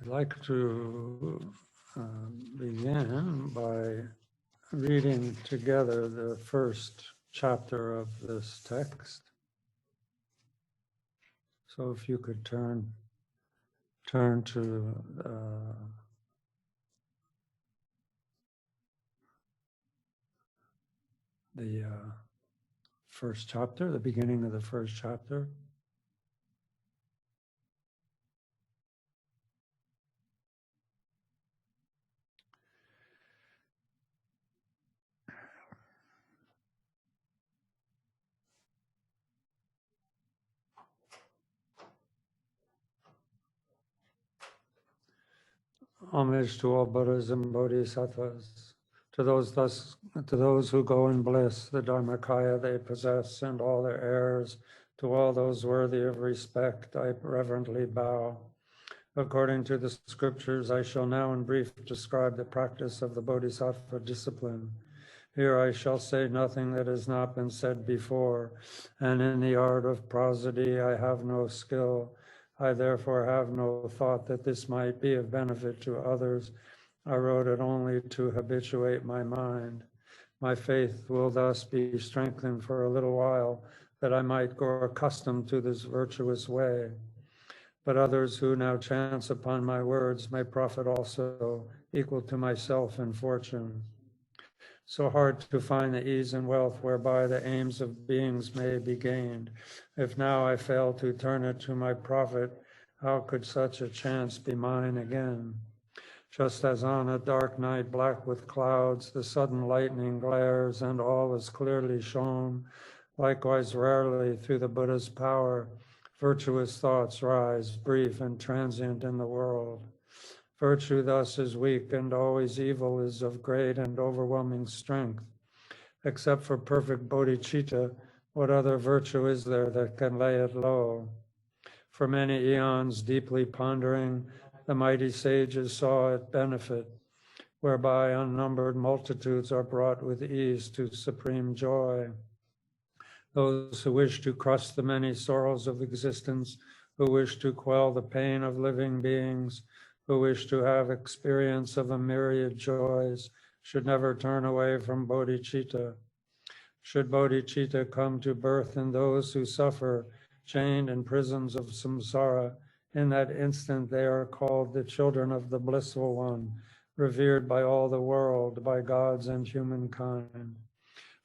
I'd like to begin by reading together the first chapter of this text. So if you could turn to the first chapter, the beginning of the first chapter. Homage to all Buddhas and Bodhisattvas, to those who go in bliss, the Dharmakaya they possess, and all their heirs, to all those worthy of respect, I reverently bow. According to the scriptures, I shall now in brief describe the practice of the Bodhisattva discipline. Here I shall say nothing that has not been said before, and in the art of prosody I have no skill. I therefore have no thought that this might be of benefit to others. I wrote it only to habituate my mind. My faith will thus be strengthened for a little while, that I might grow accustomed to this virtuous way. But others who now chance upon my words may profit also, equal to myself in fortune. So hard to find the ease and wealth whereby the aims of beings may be gained. If now I fail to turn it to my profit, how could such a chance be mine again? Just as on a dark night black with clouds, the sudden lightning glares and all is clearly shown, likewise rarely through the Buddha's power, virtuous thoughts rise, brief and transient in the world. Virtue thus is weak, and always evil is of great and overwhelming strength. Except for perfect bodhicitta, what other virtue is there that can lay it low? For many eons, deeply pondering, the mighty sages saw it benefit, whereby unnumbered multitudes are brought with ease to supreme joy. Those who wish to crush the many sorrows of existence, who wish to quell the pain of living beings, who wish to have experience of a myriad joys, should never turn away from bodhicitta. Should bodhicitta come to birth in those who suffer, chained in prisons of samsara, in that instant they are called the children of the blissful one, revered by all the world, by gods and humankind.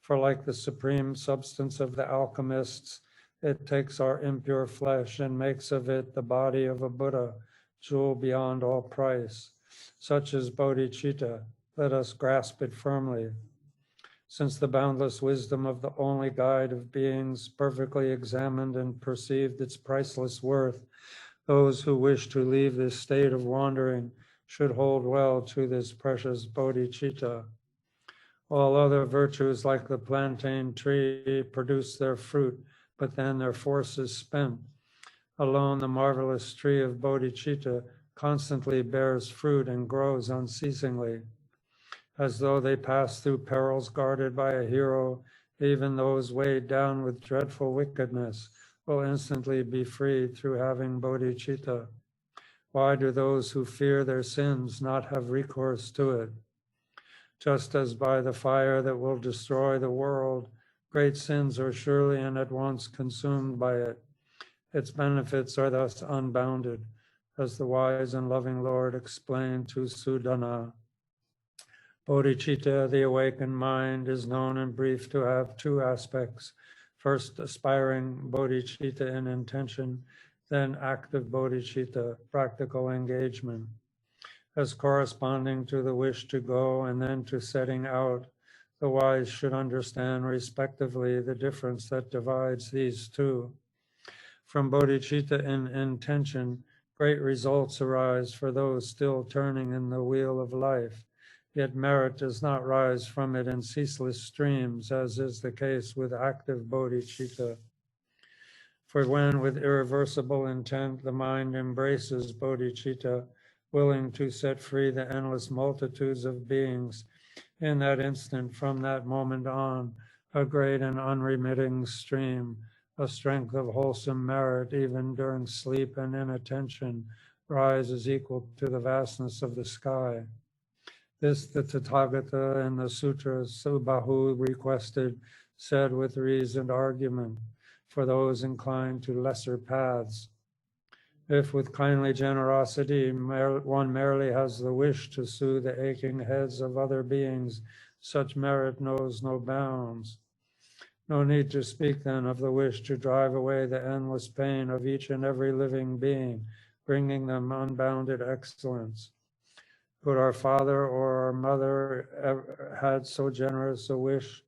For like the supreme substance of the alchemists, it takes our impure flesh and makes of it the body of a Buddha, jewel beyond all price. Such is bodhicitta. Let us grasp it firmly. Since the boundless wisdom of the only guide of beings perfectly examined and perceived its priceless worth, those who wish to leave this state of wandering should hold well to this precious bodhicitta. All other virtues, like the plantain tree, produce their fruit, but then their force is spent. Alone, the marvelous tree of bodhicitta constantly bears fruit and grows unceasingly. As though they pass through perils guarded by a hero, even those weighed down with dreadful wickedness will instantly be freed through having bodhicitta. Why do those who fear their sins not have recourse to it? Just as by the fire that will destroy the world, great sins are surely and at once consumed by it. Its benefits are thus unbounded, as the wise and loving Lord explained to Sudana. Bodhicitta, the awakened mind, is known in brief to have two aspects. First, aspiring bodhicitta in intention, then active bodhicitta, practical engagement. As corresponding to the wish to go and then to setting out, the wise should understand respectively the difference that divides these two. From bodhicitta in intention, great results arise for those still turning in the wheel of life, yet merit does not rise from it in ceaseless streams, as is the case with active bodhicitta. For when with irreversible intent the mind embraces bodhicitta, willing to set free the endless multitudes of beings, in that instant, from that moment on, a great and unremitting stream, a strength of wholesome merit, even during sleep and inattention, rise is equal to the vastness of the sky. This the Tathagata in the Sutras Subahu requested, said with reasoned argument, for those inclined to lesser paths. If with kindly generosity one merely has the wish to soothe the aching heads of other beings, such merit knows no bounds. No need to speak then of the wish to drive away the endless pain of each and every living being, bringing them unbounded excellence. Could our father or our mother ever had so generous a wish?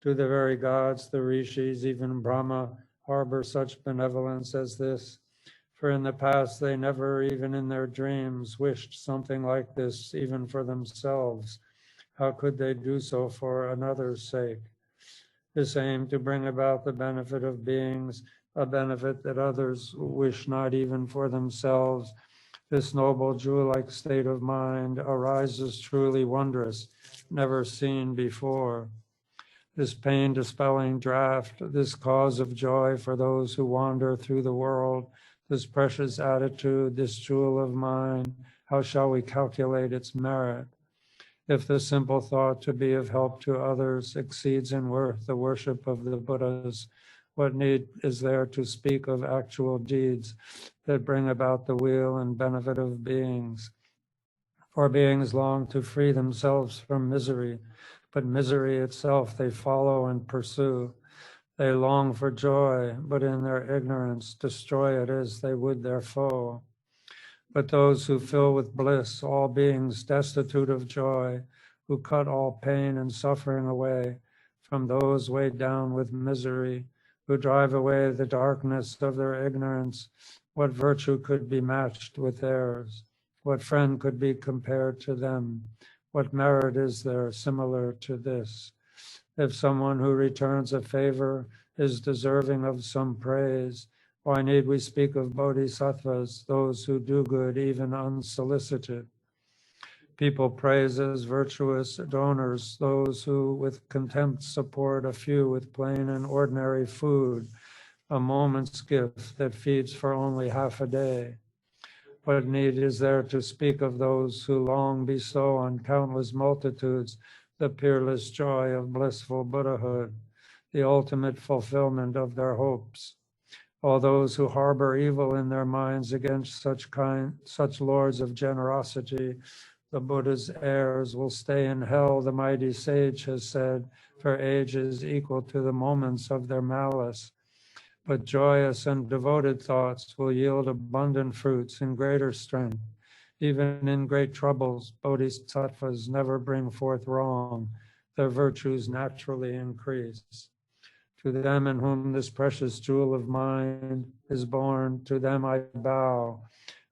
Do the very gods, the rishis, even Brahma, harbor such benevolence as this? For in the past they never, even in their dreams, wished something like this, even for themselves. How could they do so for another's sake? This aim to bring about the benefit of beings, a benefit that others wish not even for themselves, this noble jewel-like state of mind arises truly wondrous, never seen before. This pain-dispelling draught, this cause of joy for those who wander through the world, this precious attitude, this jewel of mind, how shall we calculate its merit? If the simple thought to be of help to others exceeds in worth the worship of the Buddhas, what need is there to speak of actual deeds that bring about the weal and benefit of beings? For beings long to free themselves from misery, but misery itself they follow and pursue. They long for joy, but in their ignorance destroy it as they would their foe. But those who fill with bliss all beings destitute of joy, who cut all pain and suffering away from those weighed down with misery, who drive away the darkness of their ignorance, what virtue could be matched with theirs? What friend could be compared to them? What merit is there similar to this? If someone who returns a favor is deserving of some praise, why need we speak of bodhisattvas, those who do good even unsolicited? People praise as virtuous donors those who with contempt support a few with plain and ordinary food, a moment's gift that feeds for only half a day. What need is there to speak of those who long bestow on countless multitudes the peerless joy of blissful Buddhahood, the ultimate fulfillment of their hopes? All those who harbor evil in their minds against such lords of generosity, the Buddha's heirs, will stay in hell, the mighty sage has said, for ages equal to the moments of their malice. But joyous and devoted thoughts will yield abundant fruits in greater strength. Even in great troubles, bodhisattvas never bring forth wrong. Their virtues naturally increase. To them in whom this precious jewel of mind is born, to them I bow.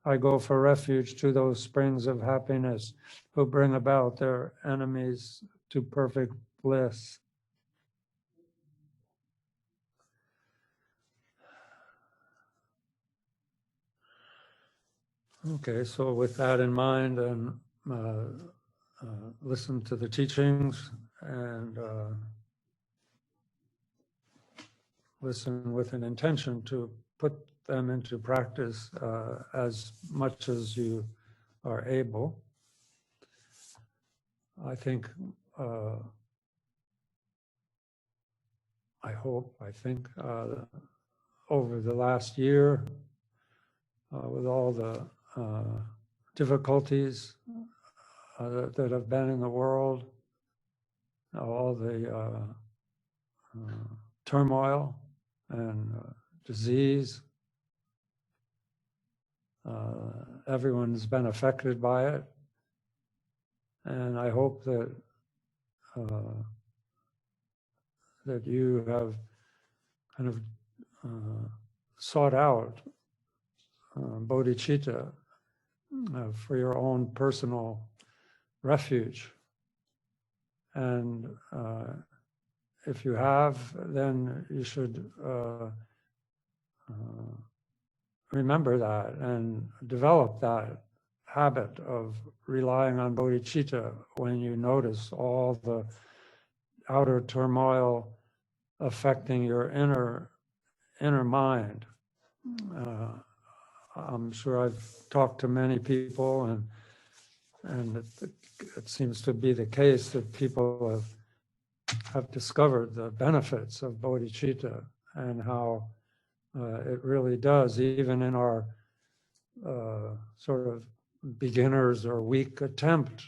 I go for refuge to those springs of happiness who bring about their enemies to perfect bliss. Okay, so with that in mind, and listen to the teachings and listen with an intention to put them into practice as much as you are able. I think, I think over the last year, with all the difficulties that have been in the world, all the turmoil and disease, everyone's been affected by it. And I hope that that you have kind of sought out bodhicitta for your own personal refuge. And if you have, then you should remember that and develop that habit of relying on bodhicitta when you notice all the outer turmoil affecting your inner mind. I'm sure I've talked to many people, and it seems to be the case that people have discovered the benefits of bodhicitta and how it really does, even in our sort of beginners or weak attempt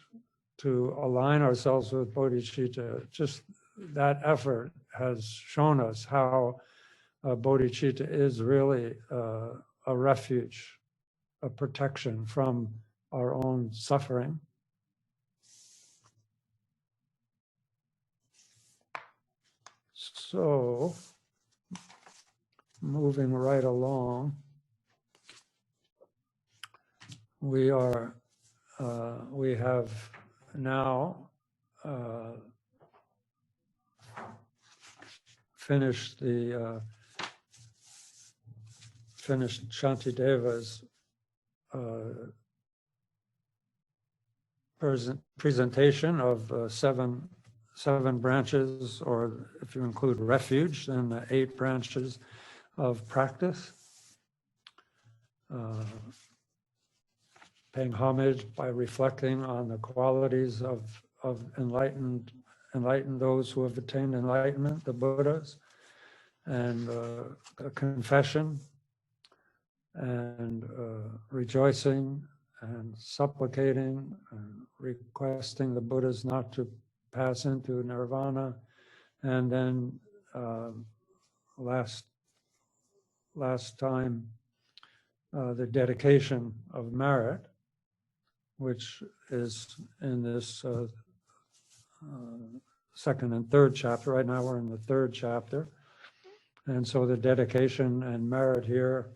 to align ourselves with bodhicitta. Just that effort has shown us how bodhicitta is really a refuge, a protection from our own suffering. So, moving right along, we have now finished Shantideva's presentation of seven branches, or if you include refuge, then the 8 branches of practice. Paying homage by reflecting on the qualities of enlighten those who have attained enlightenment, the Buddhas, and a confession, and rejoicing and supplicating and requesting the Buddhas not to pass into Nirvana, and then last time the dedication of merit, which is in this second and third chapter. Right now we're in the third chapter. And so the dedication and merit here,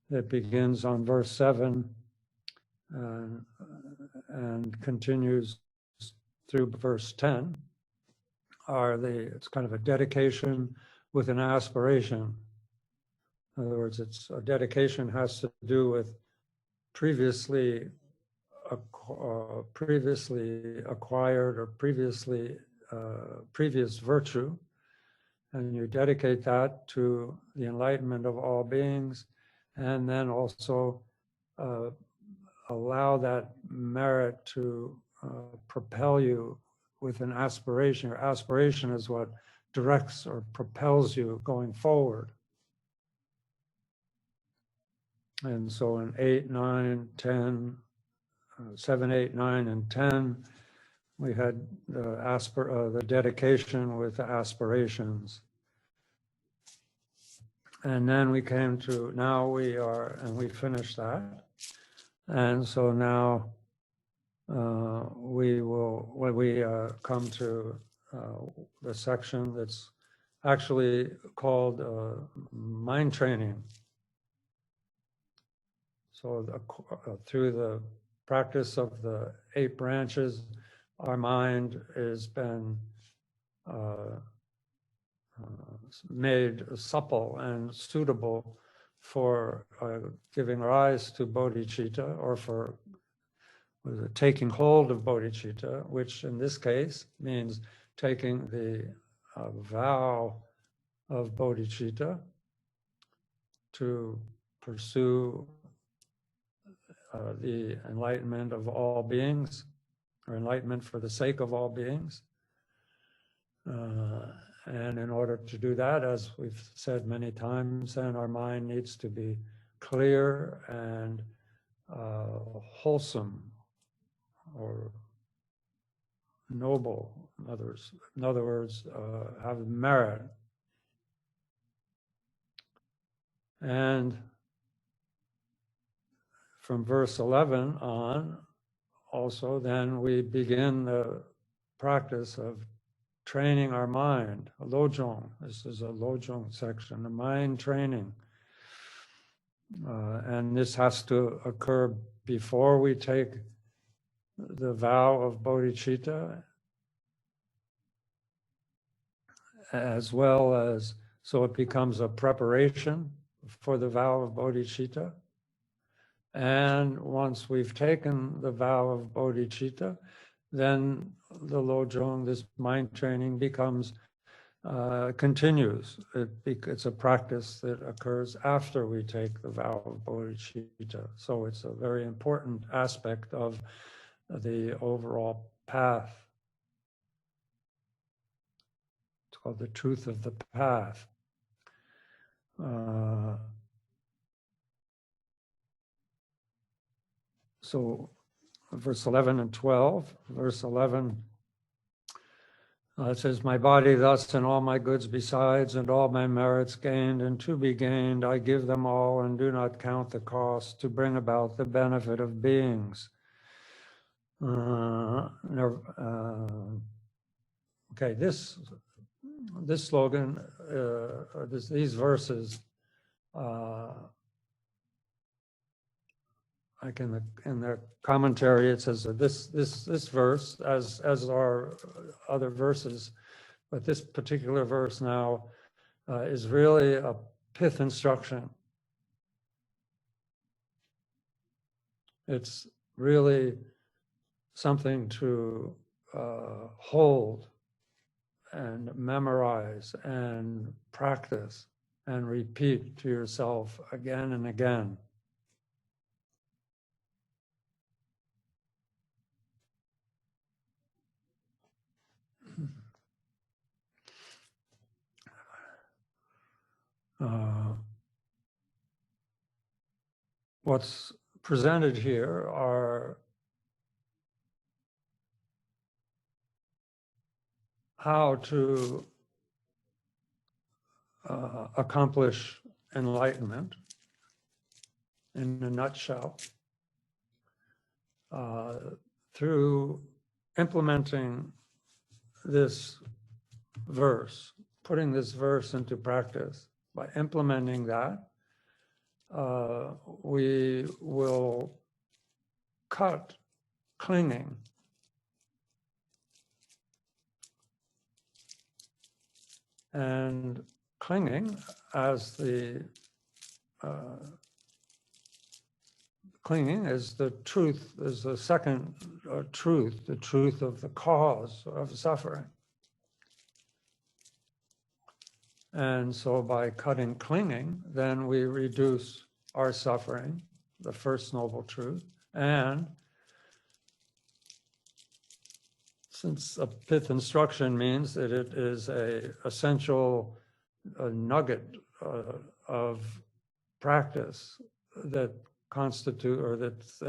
that begins on verse 7 and continues through verse 10, it's kind of a dedication with an aspiration. In other words, it's a dedication has to do with previously acquired or previous virtue, and you dedicate that to the enlightenment of all beings, and then also allow that merit to propel you with an aspiration. Your aspiration is what directs or propels you going forward. And so in 8, 9, 10, 7, 8, 9, and 10, we had the dedication with the aspirations. And then we came to, now we finished that. And so now we come to the section that's actually called mind training. So through the practice of the 8 branches, our mind has been made supple and suitable for giving rise to bodhicitta, or for taking hold of bodhicitta, which in this case means taking the vow of bodhicitta to pursue the enlightenment of all beings, or enlightenment for the sake of all beings. And in order to do that, as we've said many times, then our mind needs to be clear and wholesome or noble. In other words, have merit. And from verse 11 on, also, then we begin the practice of training our mind, a lojong. This is a lojong section, the mind training. And this has to occur before we take the vow of bodhicitta, as well as, so it becomes a preparation for the vow of bodhicitta. And once we've taken the vow of bodhicitta, then the lojong, this mind training, becomes continues. It's a practice that occurs after we take the vow of bodhicitta. So it's a very important aspect of the overall path. It's called the truth of the path. So verse 11 and 12, verse 11, it says, my body thus and all my goods besides and all my merits gained and to be gained, I give them all and do not count the cost to bring about the benefit of beings. Okay, this slogan, these verses, like in the commentary, it says that this verse, as are other verses, but this particular verse now is really a pith instruction. It's really something to hold and memorize and practice and repeat to yourself again and again. What's presented here are how to accomplish enlightenment in a nutshell through implementing this verse, putting this verse into practice. By implementing that, we will cut clinging. And clinging, as clinging is the truth, is the second truth, the truth of the cause of suffering. And so by cutting clinging, then we reduce our suffering, the first noble truth. And since a pith instruction means that it is an essential nugget of practice that constitute, or that's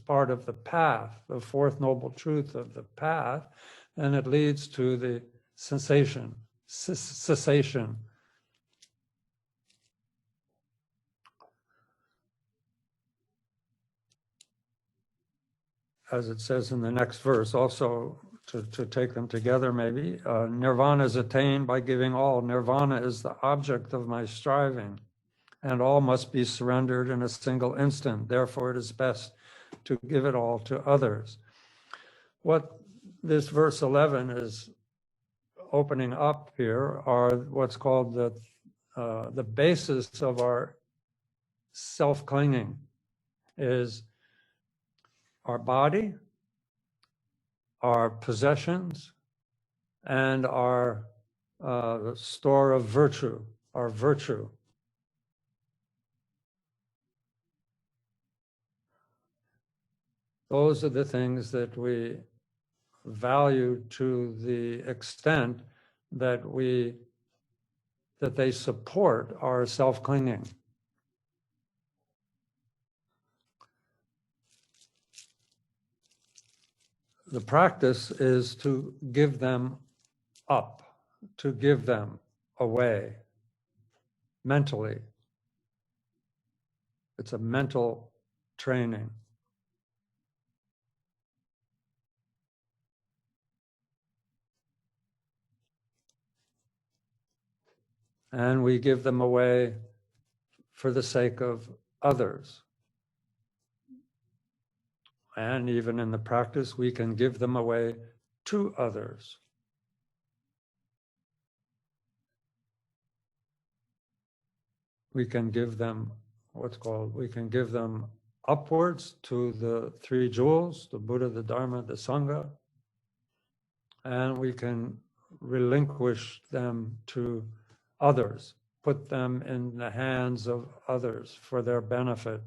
part of the path, the fourth noble truth of the path, and it leads to the cessation. As it says in the next verse, also to take them together maybe, Nirvana is attained by giving all. Nirvana is the object of my striving, and all must be surrendered in a single instant. Therefore, it is best to give it all to others. What this verse 11 is opening up here are what's called the basis of our self-clinging is our body, our possessions, and our store of virtue, our virtue. Those are the things that we value to the extent that they support our self-clinging. The practice is to give them up, to give them away mentally. It's a mental training. And we give them away for the sake of others. And even in the practice, we can give them away to others. We can give them we can give them upwards to the three jewels, the Buddha, the Dharma, the Sangha. and we can relinquish them to others, put them in the hands of others for their benefit.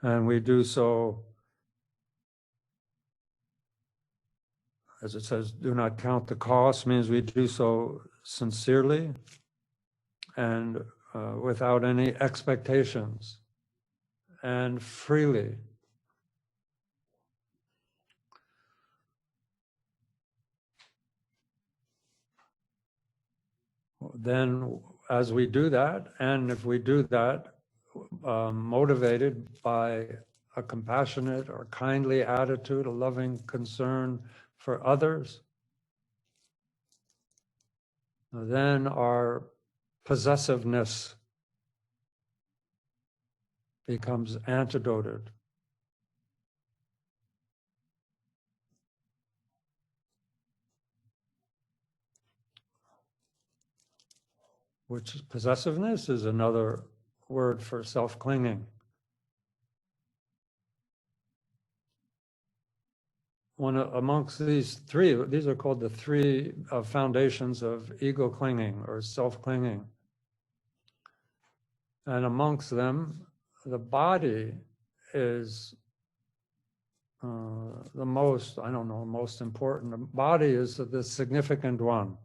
And we do so, as it says, do not count the cost, means we do so sincerely and without any expectations and freely. Then as we do that, and if we do that motivated by a compassionate or kindly attitude, a loving concern for others, then our possessiveness becomes antidoted. Which possessiveness is another word for self-clinging. Amongst these three, these are called the three foundations of ego clinging or self-clinging. And amongst them, the body is the most, most important. The body is the significant one.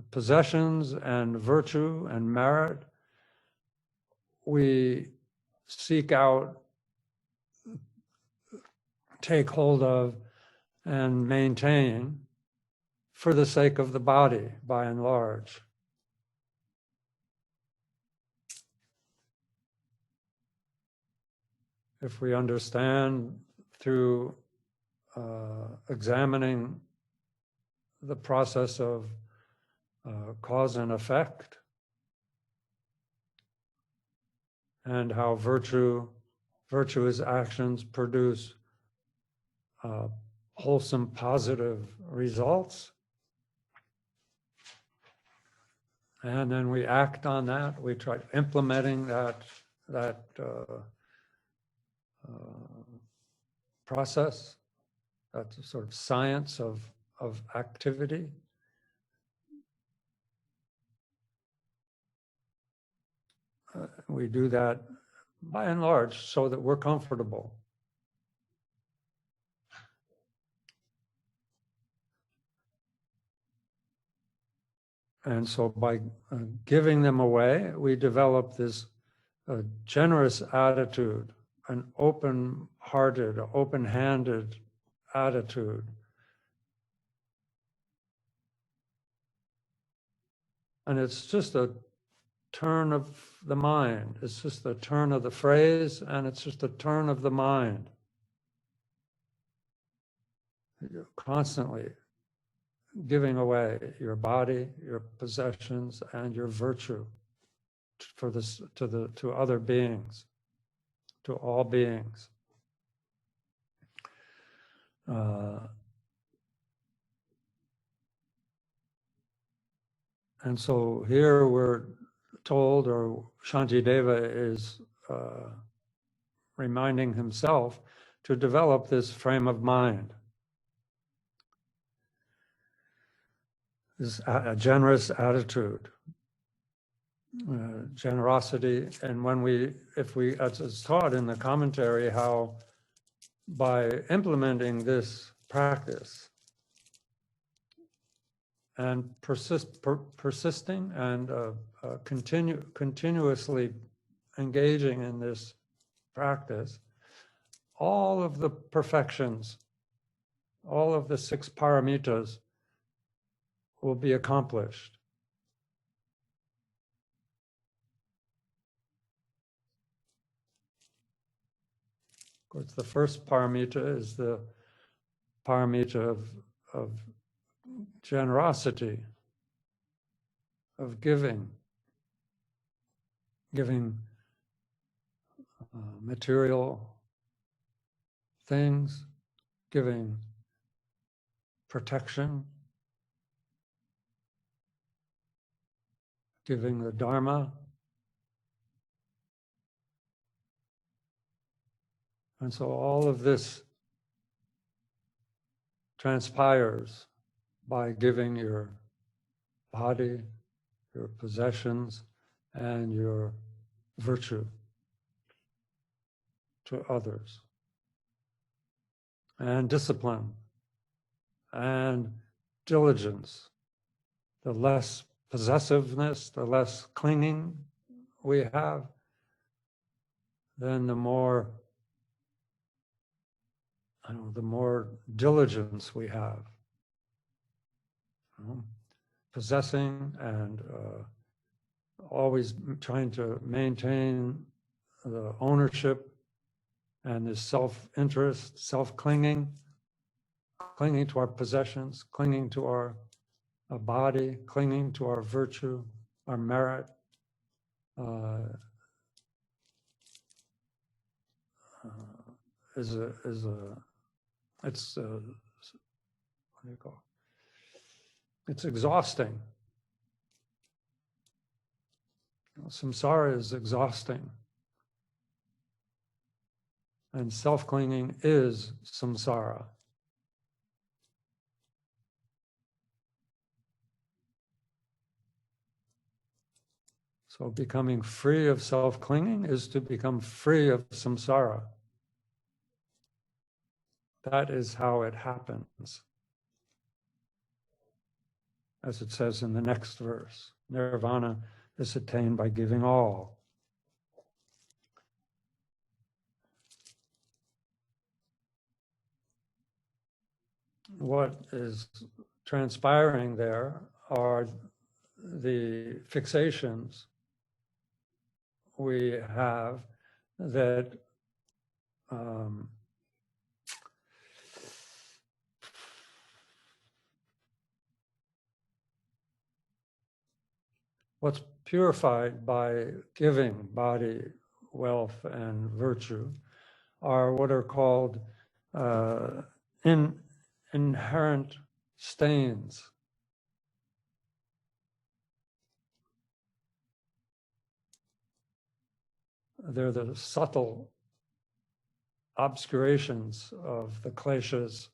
Possessions and virtue and merit, we seek out, take hold of, and maintain for the sake of the body, by and large. If we understand through examining the process of cause and effect, and how virtuous actions produce wholesome, positive results, and then we act on that. We try implementing that process, that sort of science of activity. We do that by and large so that we're comfortable. And so by giving them away, we develop this generous attitude, an open-hearted, open-handed attitude. And it's just a turn of the mind. It's just a turn of the phrase, and it's just a turn of the mind. You're constantly giving away your body, your possessions, and your virtue for this to other beings, to all beings. And so here we're told, or Shantideva is reminding himself to develop this frame of mind, this a generous attitude, generosity. And if we, as it's taught in the commentary, how by implementing this practice and persisting and continuously engaging in this practice, all of the perfections, all of the 6 paramitas will be accomplished. Of course, the first paramita is the paramita of generosity, of giving material things, giving protection, giving the Dharma. And so all of this transpires by giving your body, your possessions, and your virtue to others. And discipline and diligence. The less possessiveness, the less clinging we have, then the more diligence we have. Possessing and always trying to maintain the ownership and this self-interest, self-clinging, clinging to our possessions, clinging to our body, clinging to our virtue, our merit, what do you call it? It's exhausting. Samsara is exhausting. And self-clinging is samsara. So becoming free of self-clinging is to become free of samsara. That is how it happens. As it says in the next verse, Nirvana is attained by giving all. What is transpiring there are the fixations we have that what's purified by giving body, wealth, and virtue are what are called inherent stains. They're the subtle obscurations of the kleshas,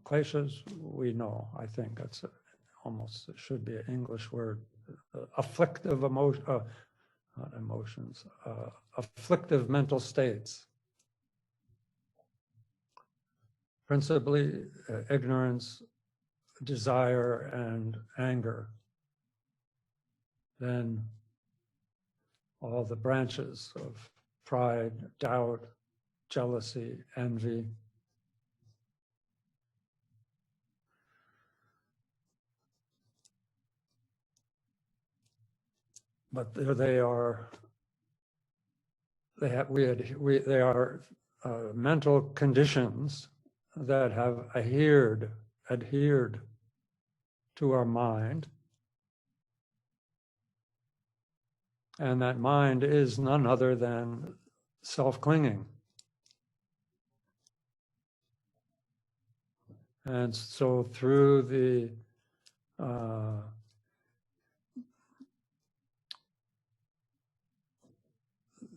kleshas we know, I think that's almost, it should be an English word, afflictive emotion, not emotions, afflictive mental states. Principally ignorance, desire, and anger. Then all the branches of pride, doubt, jealousy, envy. But there they are. They are mental conditions that have adhered to our mind. And that mind is none other than self-clinging. And so through the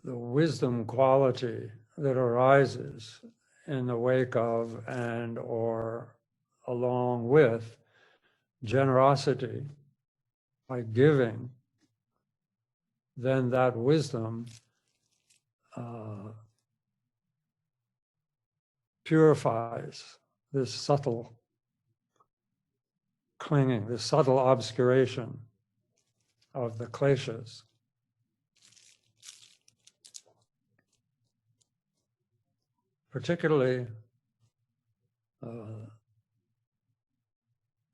wisdom quality that arises in the wake of and or along with generosity by giving, then that wisdom purifies this subtle clinging, this subtle obscuration of the kleshas. Particularly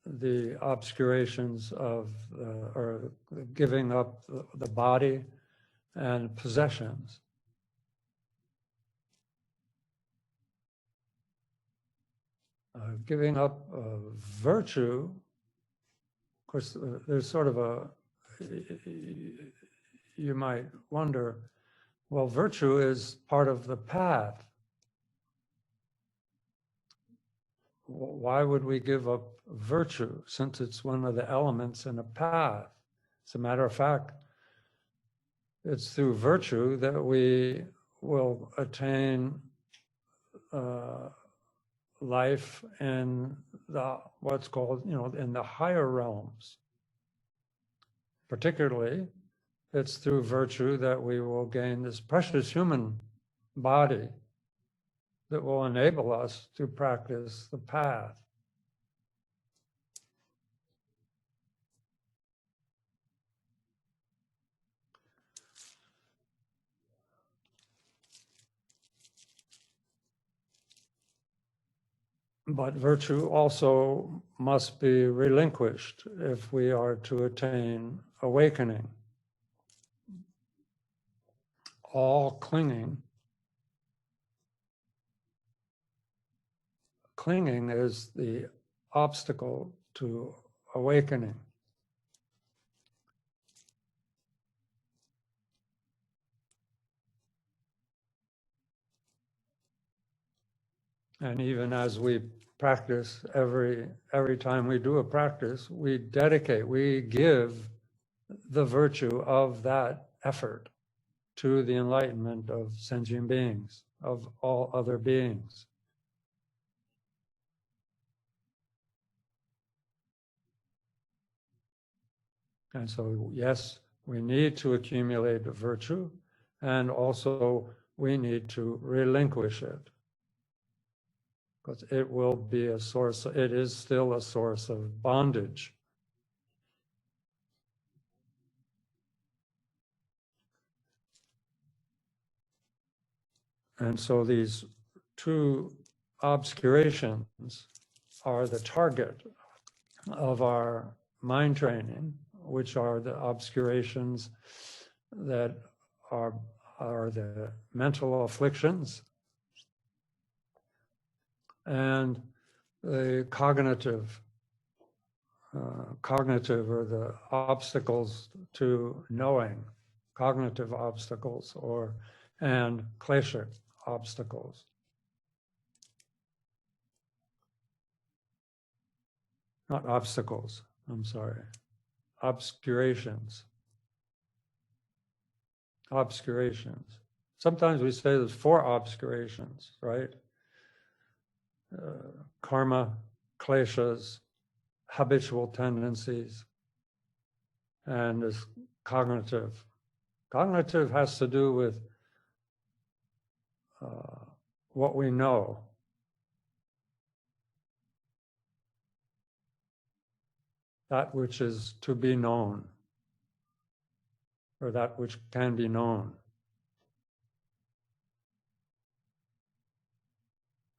the obscurations of, or giving up the body and possessions. Giving up virtue, of course, there's sort of a, you might wonder, well, virtue is part of the path. Why would we give up virtue since it's one of the elements in a path? As a matter of fact, it's through virtue that we will attain life in the what's called, in the higher realms. Particularly, it's through virtue that we will gain this precious human body that will enable us to practice the path. But virtue also must be relinquished if we are to attain awakening. All clinging is the obstacle to awakening. And even as we practice, every time we do a practice, we give the virtue of that effort to the enlightenment of sentient beings, of all other beings. And so, yes, we need to accumulate virtue, and also we need to relinquish it. Because it will be it is still a source of bondage. And so these two obscurations are the target of our mind training, which are the obscurations that are the mental afflictions and the cognitive or the obstacles to knowing, cognitive obstacles and klesha obstacles. Not obstacles, I'm sorry. Obscurations. Sometimes we say there's 4 obscurations, right? Karma, kleshas, habitual tendencies, and this cognitive. Cognitive has to do with what we know. That which is to be known, or that which can be known.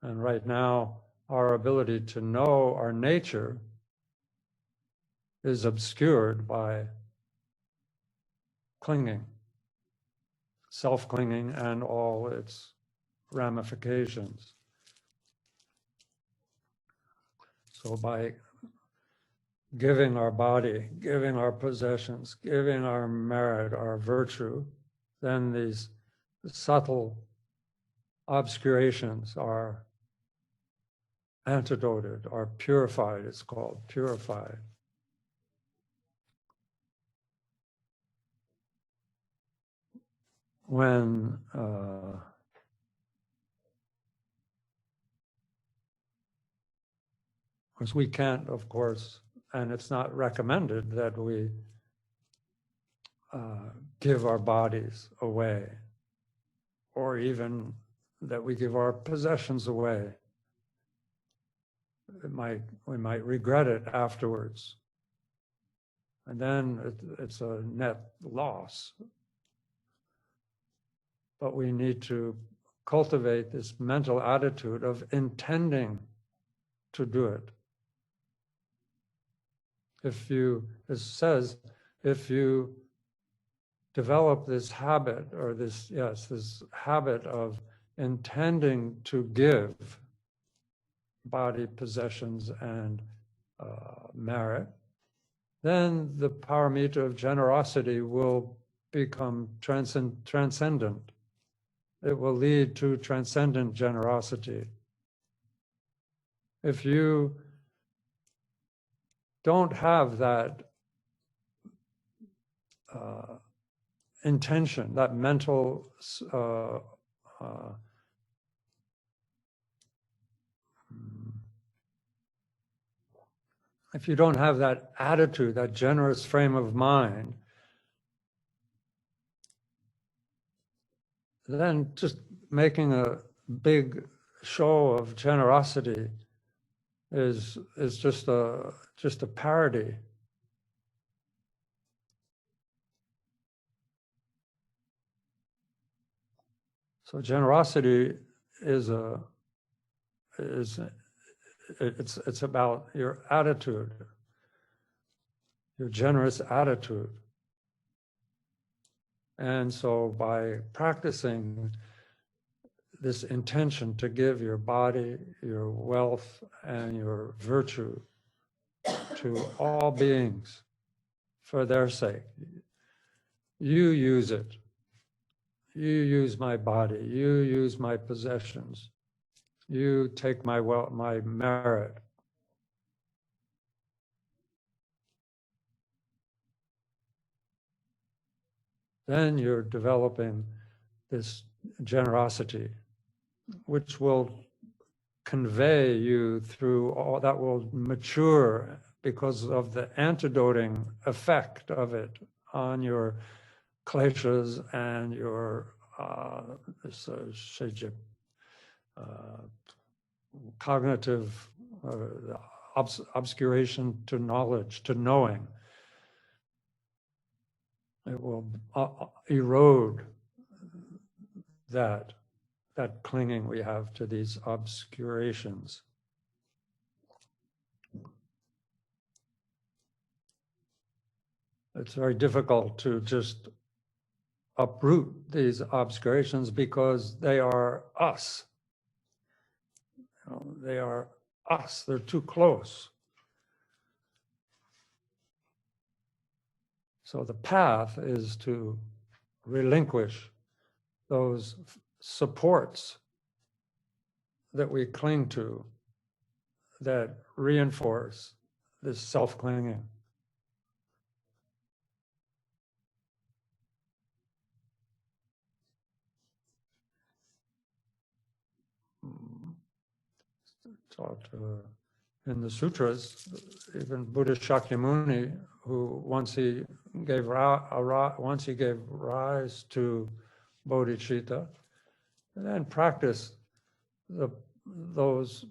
And right now, our ability to know our nature is obscured by clinging, self-clinging and all its ramifications. So by giving our body, giving our possessions, giving our merit, our virtue, then these subtle obscurations are antidoted, are purified, it's called, purified. When because we can't, of course, and it's not recommended that we give our bodies away, or even that we give our possessions away. We might regret it afterwards. And then it's a net loss. But we need to cultivate this mental attitude of intending to do it. It says, if you develop this habit, or this habit of intending to give body, possessions, and merit, then the paramita of generosity will become transcendent. It will lead to transcendent generosity. If you don't have that intention, that mental if you don't have that attitude, that generous frame of mind, then just making a big show of generosity is just a parody. So generosity is it's about your attitude, your generous attitude. And so by practicing this intention to give your body, your wealth, and your virtue to all beings for their sake, you use it. You use my body, you use my possessions, you take my wealth, my merit. Then you're developing this generosity, which will convey you through all that, will mature because of the antidoting effect of it on your kleshas and your cognitive obscuration to knowledge, to knowing. It will erode that clinging we have to these obscurations. It's very difficult to just uproot these obscurations because they are us. You know, they are us, they're too close. So the path is to relinquish those supports that we cling to that reinforce this self-clinging. Taught in the sutras, even Buddha Shakyamuni, who once he gave rise to bodhicitta, and then practiced those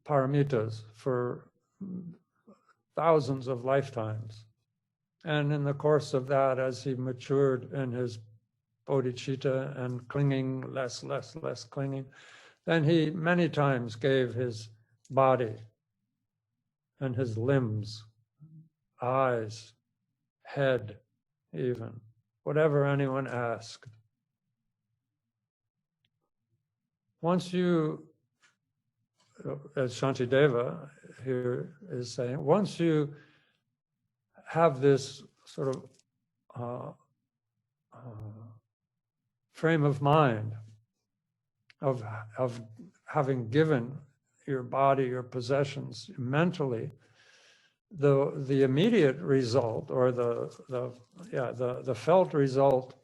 paramitas for thousands of lifetimes. And in the course of that, as he matured in his bodhicitta and clinging, less clinging, then he many times gave his body and his limbs, eyes, head, even, whatever anyone asked. Once you, as Shantideva here is saying, once you have this sort of frame of mind of having given your body, your possessions mentally, the immediate result, or the felt result,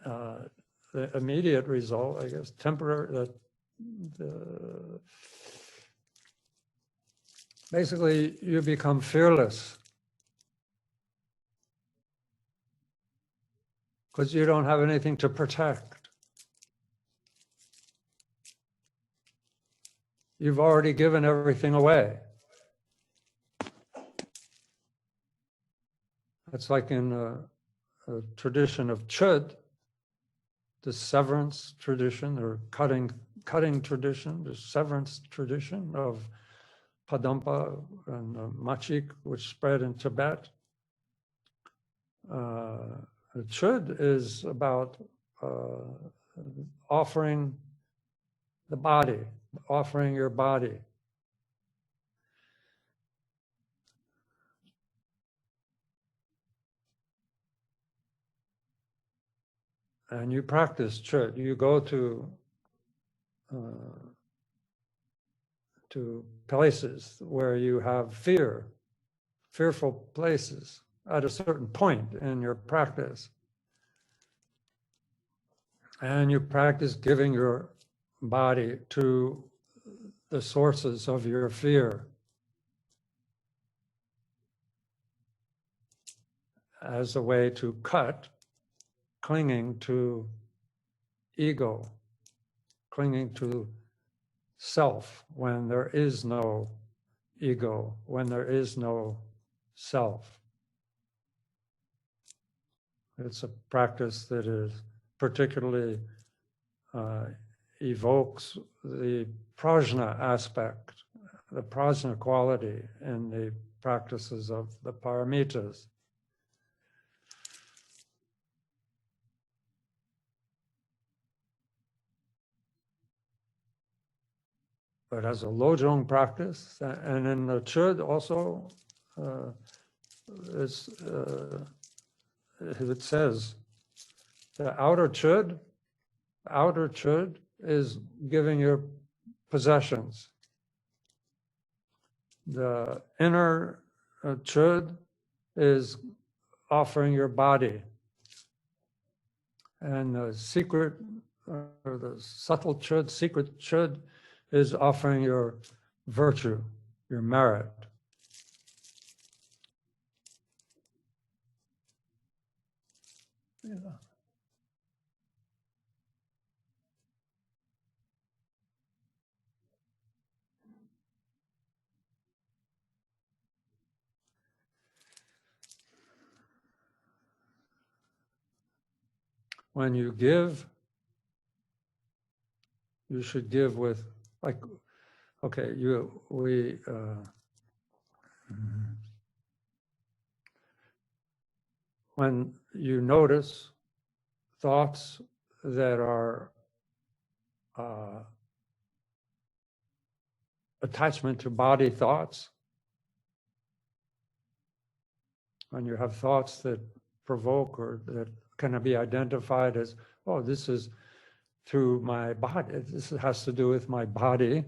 the immediate result, I guess, temporary, basically you become fearless because you don't have anything to protect. You've already given everything away. It's like in a tradition of Chud, the severance tradition, or cutting tradition, the severance tradition of Padampa and Machik, which spread in Tibet. Chud is about offering the body, offering your body. And you practice Chud. You go to places where you have fearful places at a certain point in your practice. And you practice giving your body to the sources of your fear as a way to cut clinging to ego, clinging to self when there is no ego, when there is no self. It's a practice that is particularly evokes the prajna aspect, the prajna quality in the practices of the paramitas. But as a lojong practice, and in the chud also, it says the outer chud is giving your possessions. The inner chud is offering your body. And the secret, or the subtle chud, secret chud, is offering your virtue, your merit. Yeah. When you give, you should give with, like, okay, when you notice thoughts that are attachment to body thoughts, when you have thoughts that provoke or that can be identified as, oh, this is through my body, this has to do with my body,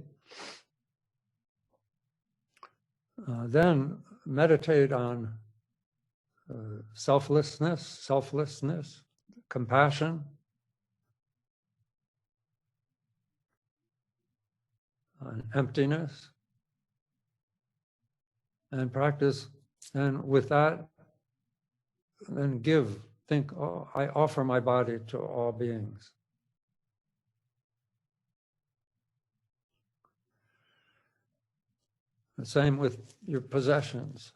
then meditate on selflessness, compassion, on emptiness, and practice. And with that, then give, think, oh, I offer my body to all beings. The same with your possessions.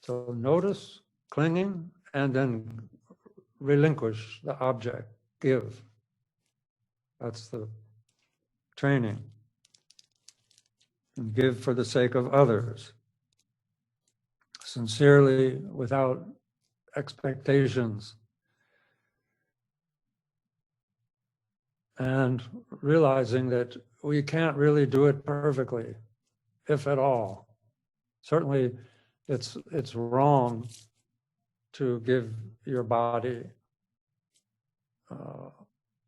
So notice clinging and then relinquish the object, give. That's the training. And give for the sake of others. Sincerely, without expectations. And realizing that we can't really do it perfectly, if at all. Certainly, it's wrong to give your body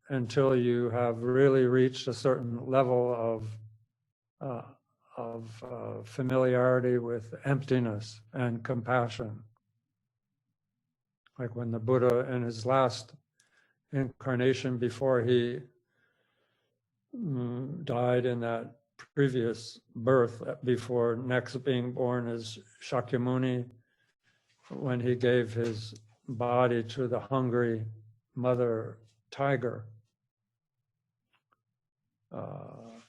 until you have really reached a certain level of familiarity with emptiness and compassion. Like when the Buddha, in his last incarnation before he died in that previous birth, before next being born as Shakyamuni, when he gave his body to the hungry mother tiger, and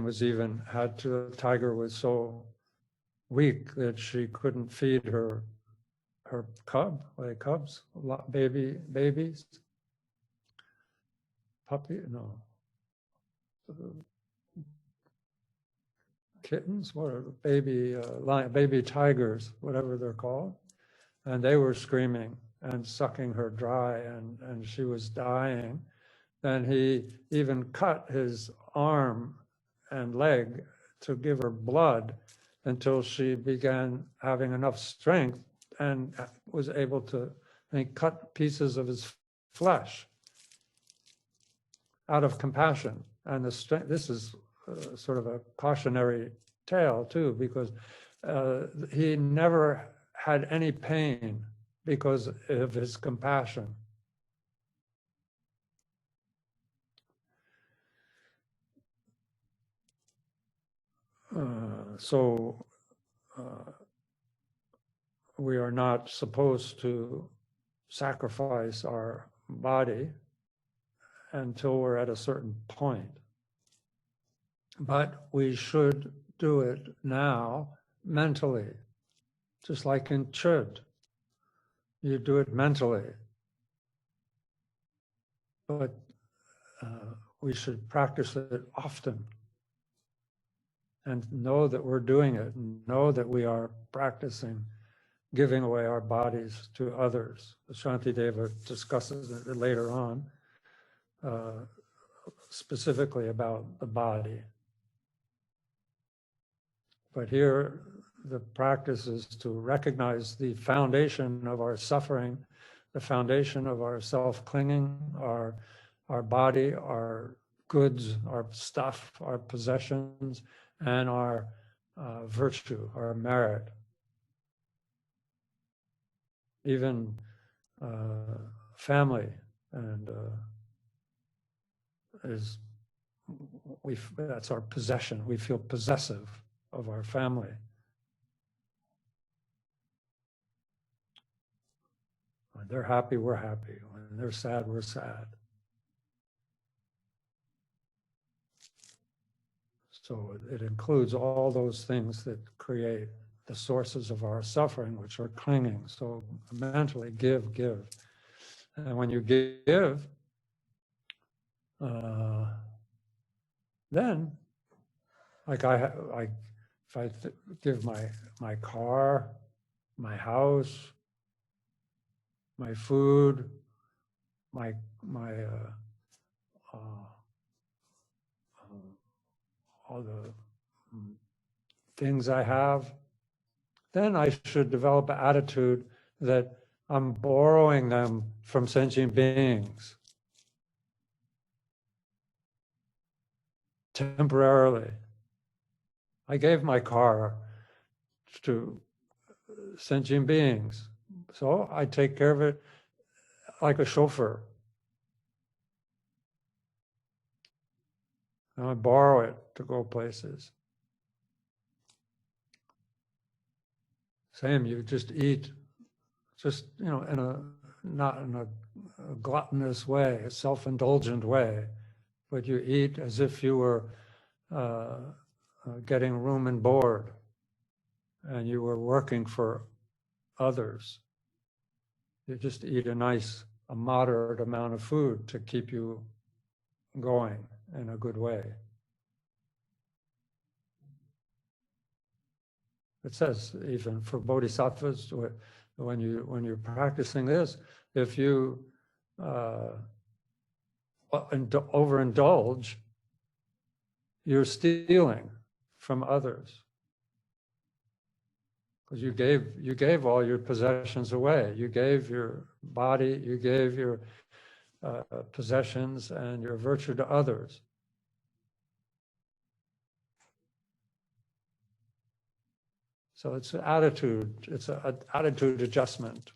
the tiger was so weak that she couldn't feed her cubs, babies, kittens, what are baby tigers, whatever they're called, and they were screaming and sucking her dry, and she was dying. Then he even cut his arm and leg to give her blood until she began having enough strength and was able to cut pieces of his flesh out of compassion. And the strength, this is sort of a cautionary tale too, because he never had any pain because of his compassion. So we are not supposed to sacrifice our body until we're at a certain point. But we should do it now mentally, just like in Chud. You do it mentally. But we should practice it often and know that we're doing it, and know that we are practicing giving away our bodies to others. Shantideva discusses it later on, specifically about the body. But here, the practice is to recognize the foundation of our suffering, the foundation of our self-clinging, our body, our goods, our stuff, our possessions, and our virtue, our merit. Even family and that's our possession. We feel possessive of our family. When they're happy, we're happy. When they're sad, we're sad. So it includes all those things that create the sources of our suffering, which are clinging. So mentally give. And when you give, then, like if I give my car, my house, my food, my all the things I have, then I should develop an attitude that I'm borrowing them from sentient beings temporarily. I gave my car to sentient beings, so I take care of it like a chauffeur. And I borrow it to go places. Same, you just eat, just, not in a gluttonous way, a self-indulgent way, but you eat as if you were getting room and board, and you were working for others. You just eat a moderate amount of food to keep you going in a good way. It says even for bodhisattvas, when you're practicing this, if you overindulge, you're stealing from others, because you gave all your possessions away. You gave your body, you gave your possessions and your virtue to others. So it's an attitude. It's an attitude adjustment.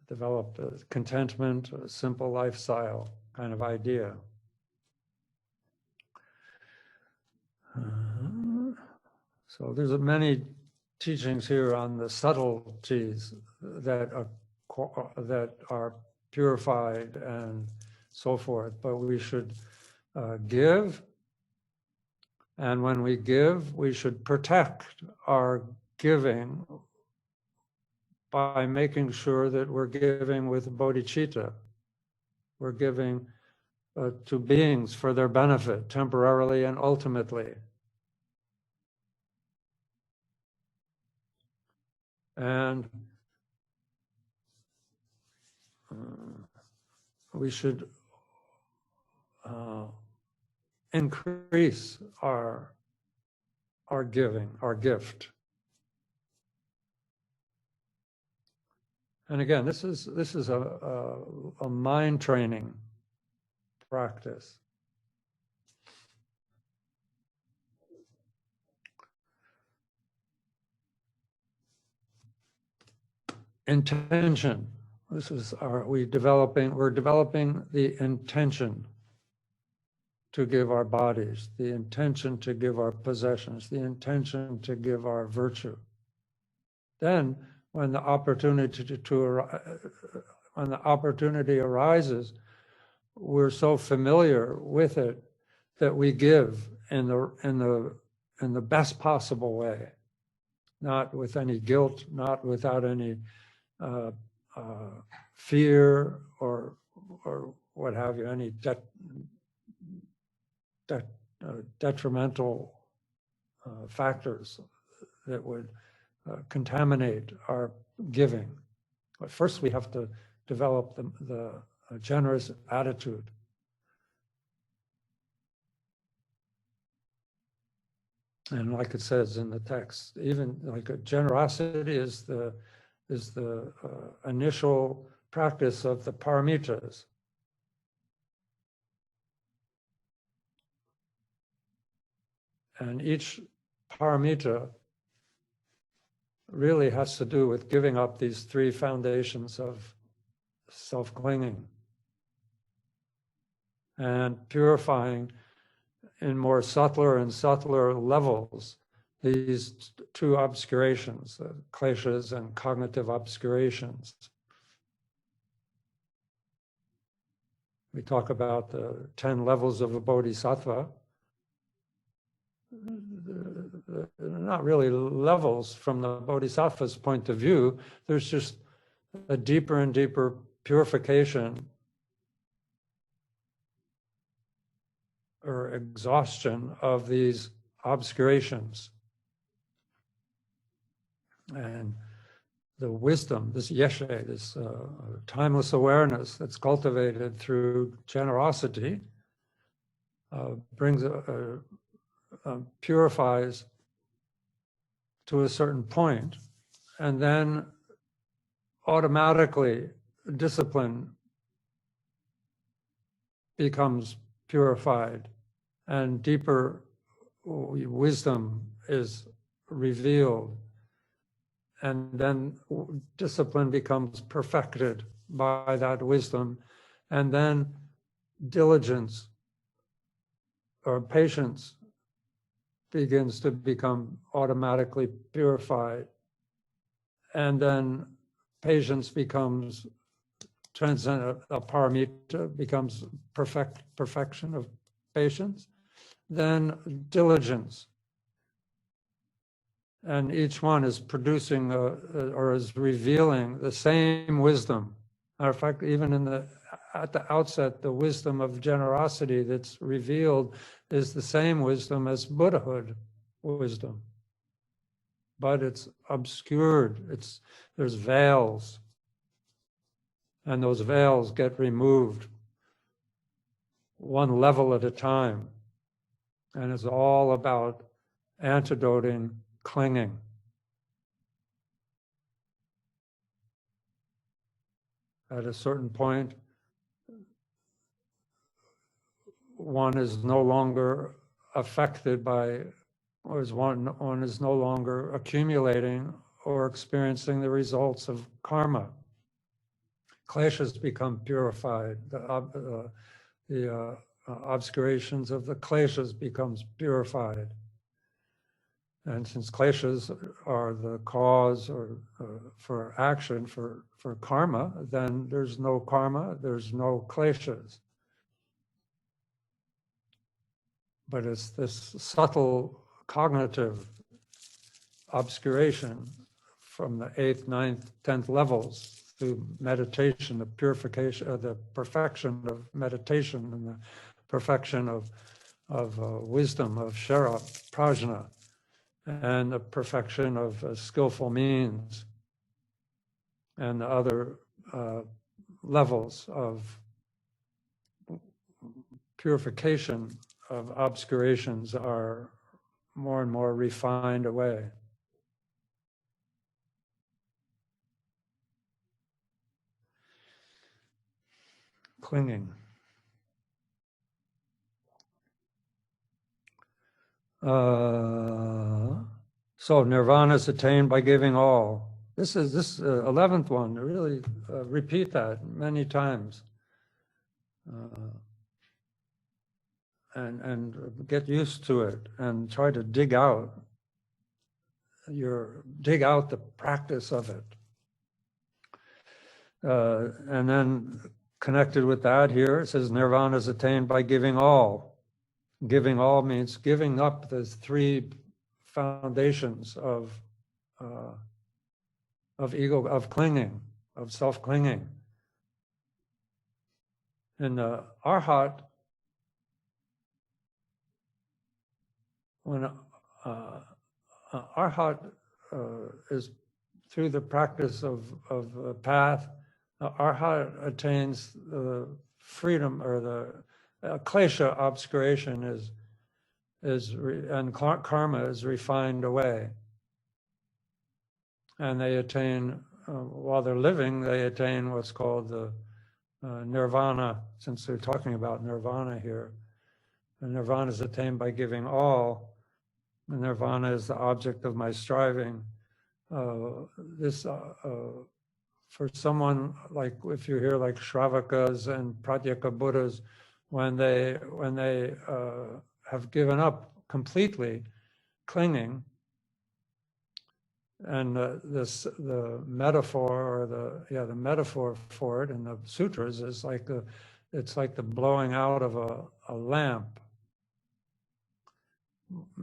Develop a contentment, a simple lifestyle kind of idea. So there's many teachings here on the subtleties that are purified and so forth. But we should give, and when we give, we should protect our giving by making sure that we're giving with bodhicitta. We're giving to beings for their benefit, temporarily and ultimately. And we should increase our giving, our gift. And again, this is a mind training practice. intention. This is we're developing the intention to give our bodies, the intention to give our possessions, the intention to give our virtue. Then, when the opportunity arises, we're so familiar with it that we give in the best possible way, not with any guilt, not without any fear or what have you, any detrimental factors that would contaminate our giving. But first we have to develop the generous attitude. And like it says in the text, even like generosity is the initial practice of the paramitas. And each paramita really has to do with giving up these three foundations of self-clinging and purifying in more subtler and subtler levels these two obscurations, kleshas and cognitive obscurations. We talk about the 10 levels of a bodhisattva. They're not really levels from the bodhisattva's point of view. There's just a deeper and deeper purification or exhaustion of these obscurations. And the wisdom, this yeshe, this timeless awareness that's cultivated through generosity, purifies to a certain point, and then automatically discipline becomes purified and deeper wisdom is revealed, and then discipline becomes perfected by that wisdom, and then diligence or patience begins to become automatically purified, and then patience becomes transcendent, a paramita becomes perfection of patience, then diligence. And each one is producing or is revealing the same wisdom. Matter of fact, even at the outset, the wisdom of generosity that's revealed is the same wisdom as Buddhahood wisdom. But it's obscured, there's veils. And those veils get removed one level at a time. And it's all about antidoting clinging. At a certain point, one is no longer affected by, or one is no longer accumulating or experiencing the results of karma. Kleshas become purified. The obscurations of the kleshas becomes purified. And since kleshas are the cause or for action for karma, then there's no karma, there's no kleshas. But it's this subtle cognitive obscuration from the 8th, 9th, 10th levels through meditation, the purification, the perfection of meditation and the perfection of wisdom, of shara, prajna, and the perfection of skillful means, and the other levels of purification of obscurations are more and more refined away. Clinging. So nirvana is attained by giving all. This is this 11th one. Really repeat that many times, and get used to it, and try to dig out the practice of it. And then connected with that here, it says Nirvana is attained by giving all. Giving all means giving up the three foundations of ego, of clinging, of self-clinging. In the Arhat, when Arhat is through the practice of path, Arhat attains the freedom, or the klesha, obscuration, and karma is refined away. And they attain, while they're living, they attain what's called the Nirvana, since we're talking about Nirvana here. And Nirvana is attained by giving all. And Nirvana is the object of my striving. For someone, like if you hear like Shravakas and Pratyeka Buddhas, when they have given up completely clinging, and the metaphor, or the metaphor for it in the sutras is like it's like the blowing out of a lamp,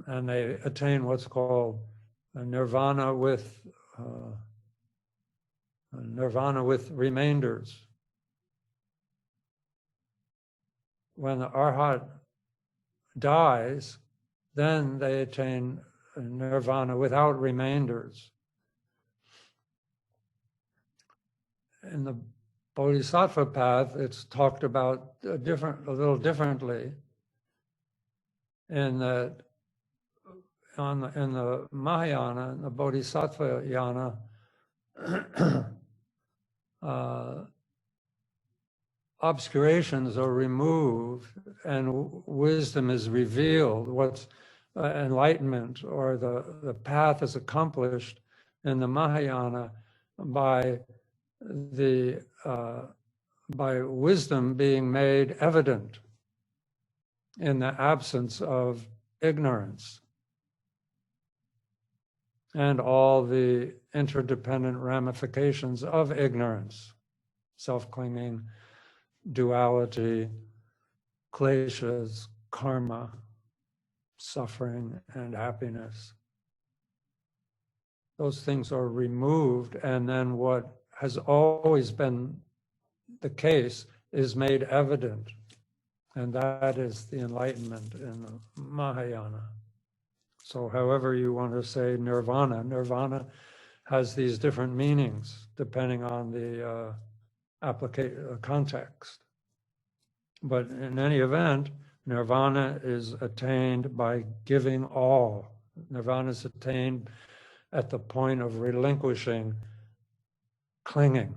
and they attain what's called a nirvana with remainders. When the Arhat dies, then they attain nirvana without remainders. In the Bodhisattva path, it's talked about a little differently, in that in the Mahayana, in the Bodhisattva yana, obscurations are removed and wisdom is revealed. What's enlightenment, or the path, is accomplished in the Mahayana by wisdom being made evident in the absence of ignorance and all the interdependent ramifications of ignorance: self-clinging, duality, kleshas, karma, suffering, and happiness. Those things are removed, and then what has always been the case is made evident. And that is the enlightenment in the Mahayana. So however you want to say nirvana has these different meanings depending on the context. But in any event, nirvana is attained by giving all. Nirvana is attained at the point of relinquishing clinging.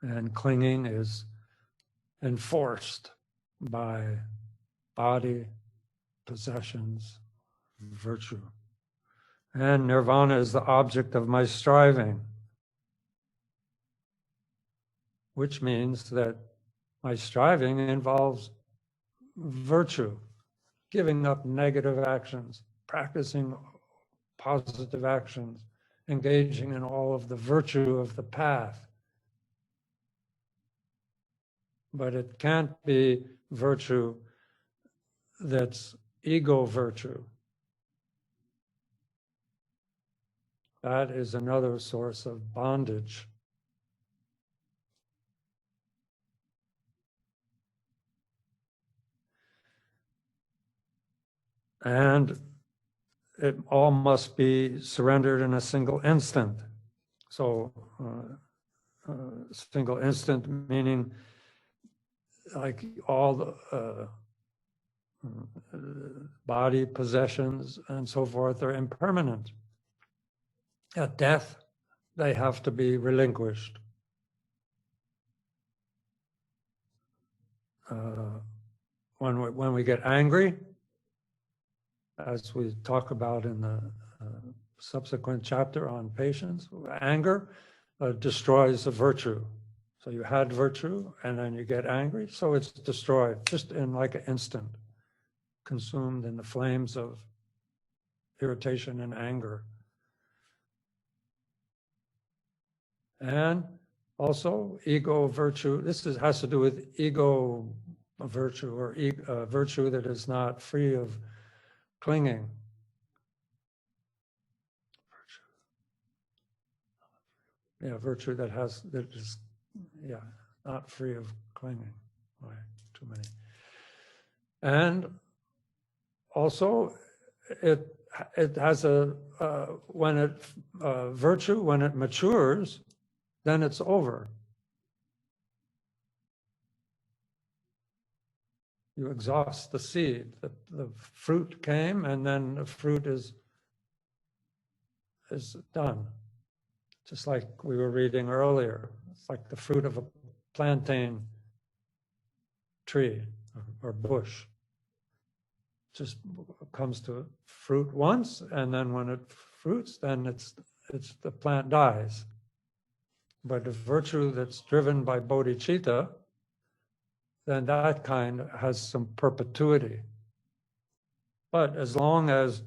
And clinging is enforced by body, possessions, virtue. And nirvana is the object of my striving, which means that my striving involves virtue, giving up negative actions, practicing positive actions, engaging in all of the virtue of the path. But it can't be virtue that's ego virtue. That is another source of bondage. And it all must be surrendered in a single instant. So, single instant meaning like all the body, possessions, and so forth are impermanent. At death, they have to be relinquished. When we get angry, as we talk about in the subsequent chapter on patience. Anger destroys a virtue. So you had virtue and then you get angry, so it's destroyed just in like an instant, consumed in the flames of irritation and anger. And also ego virtue, has to do with ego virtue, or virtue that is not free of clinging. Virtue that is not free of clinging. Right, too many. And also, it has virtue, when it matures, then it's over. You exhaust the seed. The fruit came, and then the fruit is done. Just like we were reading earlier, it's like the fruit of a plantain tree or bush. Just comes to fruit once, and then when it fruits, then the plant dies. But the virtue that's driven by bodhicitta, then that kind has some perpetuity. But as long as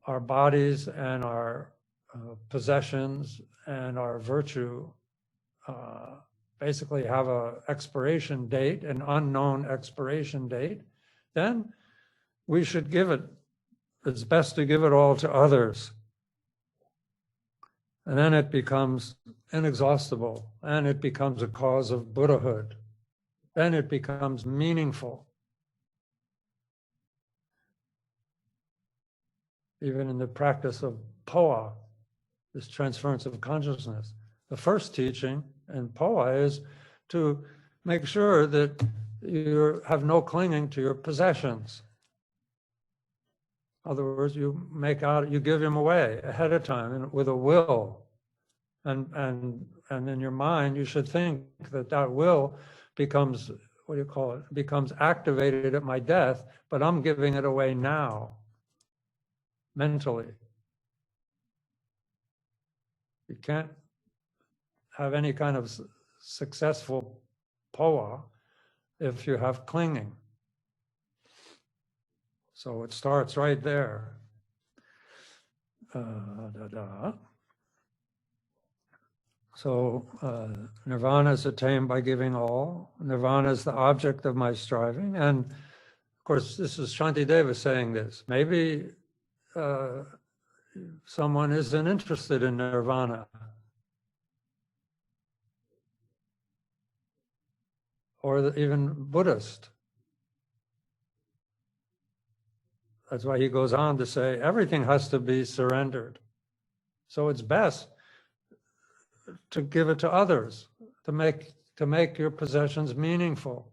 our bodies and our possessions and our virtue basically have an expiration date, an unknown expiration date, then we should give it. It's best to give it all to others. And then it becomes inexhaustible, and it becomes a cause of Buddhahood. Then it becomes meaningful. Even in the practice of POA, this transference of consciousness. The first teaching in POA is to make sure that you have no clinging to your possessions. In other words, you give them away ahead of time with a will. And in your mind, you should think that will becomes, becomes activated at my death, but I'm giving it away now, mentally. You can't have any kind of successful POA if you have clinging. So it starts right there. So Nirvana is attained by giving all. Nirvana is the object of my striving. And of course, this is Shantideva saying this. Maybe someone isn't interested in Nirvana, or even Buddhist. That's why he goes on to say everything has to be surrendered. So it's best to give it to others, to make your possessions meaningful.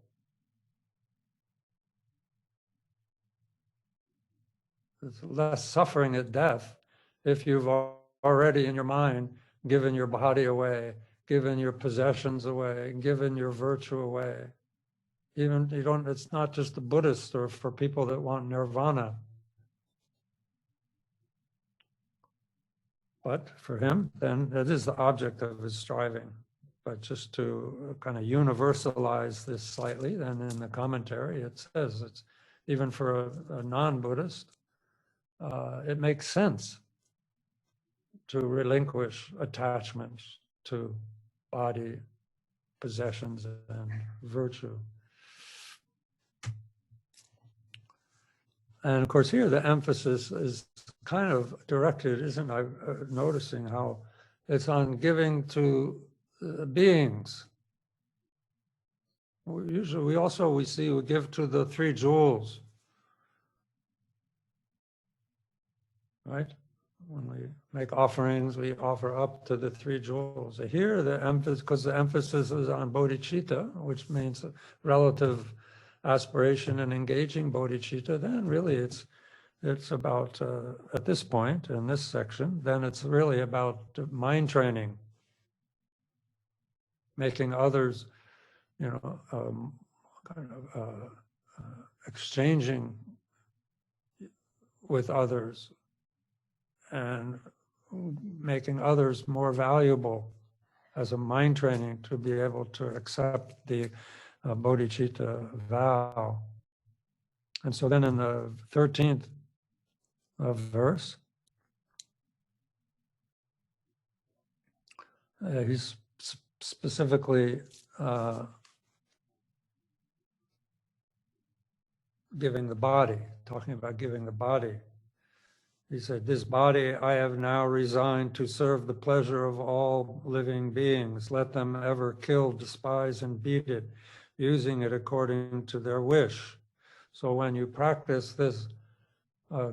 There's less suffering at death if you've already in your mind given your body away, given your possessions away, given your virtue away. It's not just the Buddhists or for people that want nirvana. But for him, then that is the object of his striving. But just to kind of universalize this slightly, then in the commentary, it says it's even for a non-Buddhist, it makes sense to relinquish attachments to body, possessions, and virtue. And of course here the emphasis is kind of directed, isn't I noticing how it's on giving to beings. Usually we give to the three jewels, right? When we make offerings, we offer up to the three jewels. Here the emphasis, because the emphasis is on bodhicitta, which means relative aspiration and engaging bodhicitta, then really it's about, at this point in this section, then it's really about mind training, making others, exchanging with others and making others more valuable as a mind training to be able to accept the bodhicitta vow. And so then in the 13th verse, he's specifically giving the body, talking about giving the body. He said, "This body I have now resigned to serve the pleasure of all living beings. Let them ever kill, despise, and beat it, using it according to their wish." So when you practice this,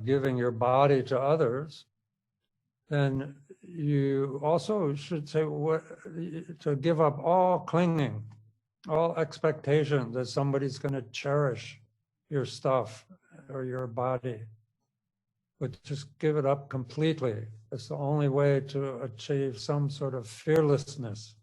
giving your body to others, then you also should say to give up all clinging, all expectation that somebody's going to cherish your stuff or your body. But just give it up completely. It's the only way to achieve some sort of fearlessness.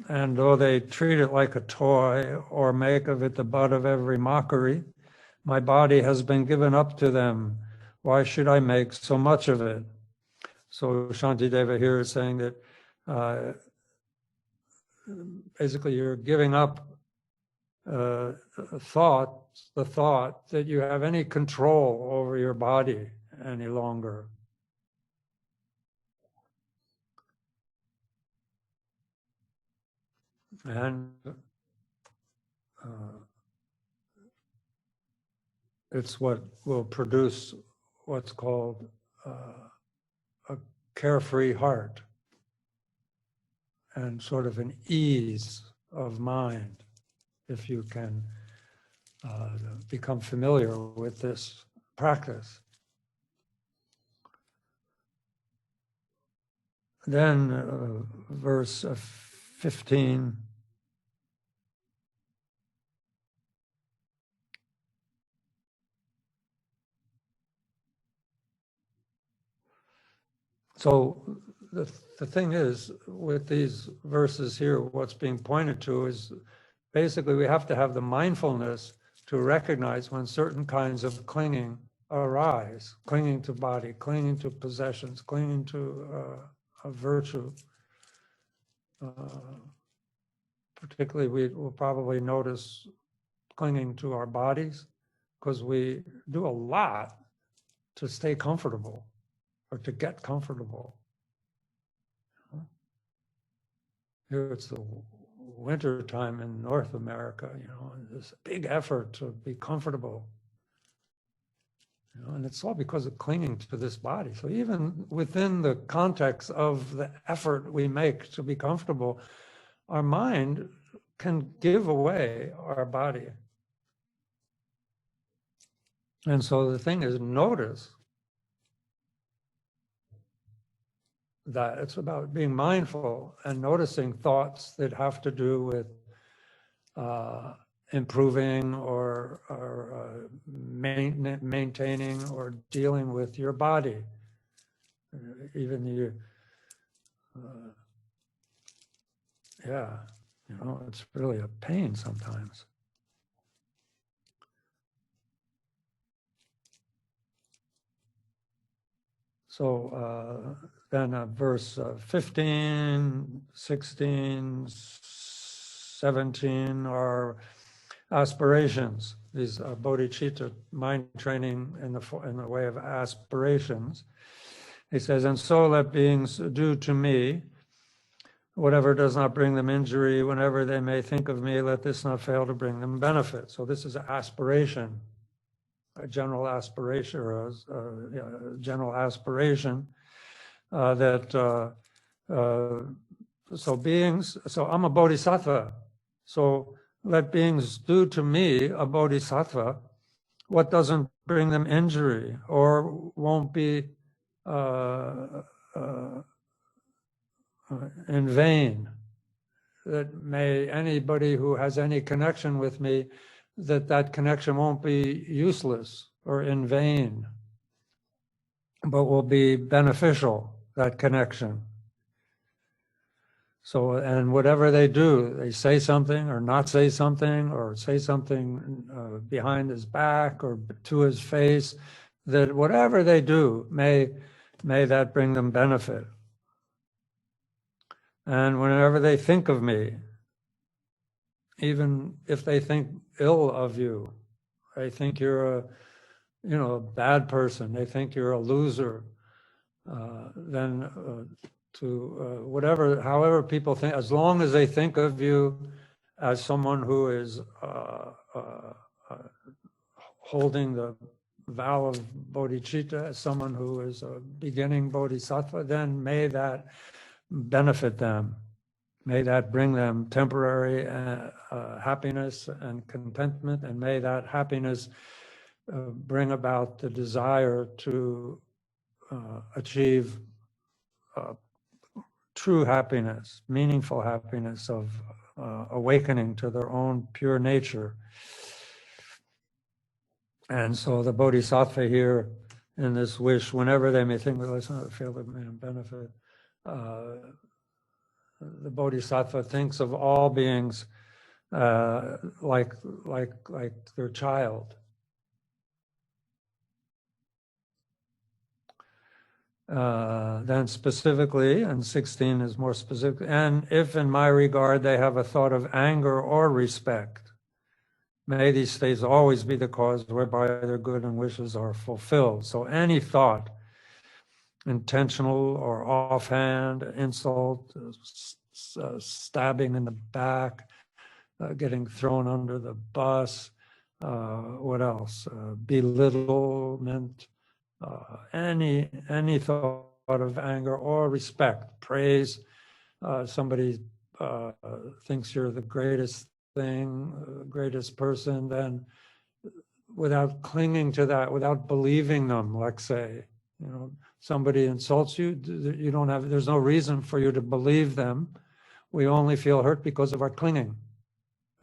And though they treat it like a toy or make of it the butt of every mockery, my body has been given up to them. Why should I make so much of it? So Shantideva here is saying that basically you're giving up the thought that you have any control over your body any longer. And it's what will produce what's called a carefree heart and sort of an ease of mind, if you can become familiar with this practice. Then verse 15. So the thing is, with these verses here, what's being pointed to is basically we have to have the mindfulness to recognize when certain kinds of clinging arise, clinging to body, clinging to possessions, clinging to a virtue. Particularly, we will probably notice clinging to our bodies because we do a lot to stay comfortable or to get comfortable. Here it's the winter time in North America, and there's a big effort to be comfortable. And it's all because of clinging to this body. So even within the context of the effort we make to be comfortable, our mind can give away our body. And so the thing is, notice that it's about being mindful and noticing thoughts that have to do with improving or maintaining or dealing with your body. Even you, it's really a pain sometimes. So then verse 15, 16, 17 are aspirations. These are bodhicitta mind training in the way of aspirations. He says, and so let beings do to me whatever does not bring them injury. Whenever they may think of me, let this not fail to bring them benefit. So this is an aspiration, a general aspiration, or a general aspiration that so beings. So I'm a bodhisattva. So let beings do to me, a bodhisattva, what doesn't bring them injury or won't be in vain. That may anybody who has any connection with me, that connection won't be useless or in vain, but will be beneficial, that connection. So, and whatever they do, they say something or not say something, or say something behind his back or to his face, that whatever they do, may that bring them benefit. And whenever they think of me, even if they think ill of you, they think you're a bad person, they think you're a loser, then however people think, as long as they think of you as someone who is holding the vow of bodhicitta, as someone who is a beginning bodhisattva, then may that benefit them. May that bring them temporary happiness and contentment, and may that happiness bring about the desire to achieve true happiness, meaningful happiness of awakening to their own pure nature. And so the bodhisattva here in this wish, whenever they may think, well, it's not a field of benefit, the bodhisattva thinks of all beings like their child. Then specifically, and 16 is more specific, and if in my regard they have a thought of anger or respect, may these states always be the cause whereby their good and wishes are fulfilled. So any thought, intentional or offhand, insult, stabbing in the back, getting thrown under the bus, what else? Belittlement, any thought of anger or respect, praise. Somebody thinks you're the greatest thing, greatest person, then without clinging to that, without believing them, let's say, somebody insults you, there's no reason for you to believe them. We only feel hurt because of our clinging.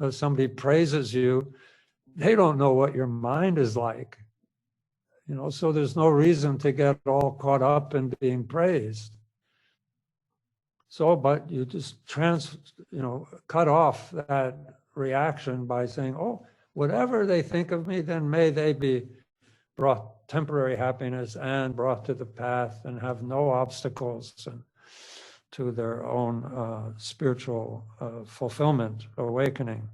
If somebody praises you, they don't know what your mind is like. So there's no reason to get all caught up in being praised. So, but you just cut off that reaction by saying, oh, whatever they think of me, then may they be brought temporary happiness and brought to the path and have no obstacles to their own spiritual fulfillment, awakening.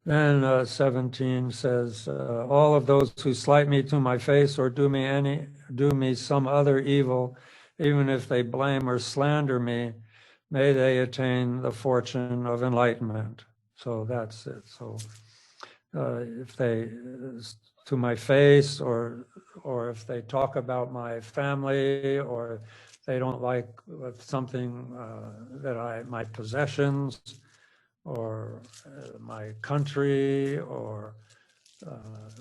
Then 17 says, all of those who slight me to my face or do me some other evil, even if they blame or slander me, may they attain the fortune of enlightenment. So that's it. So if they, to my face, or if they talk about my family, or they don't like something my possessions, or my country, or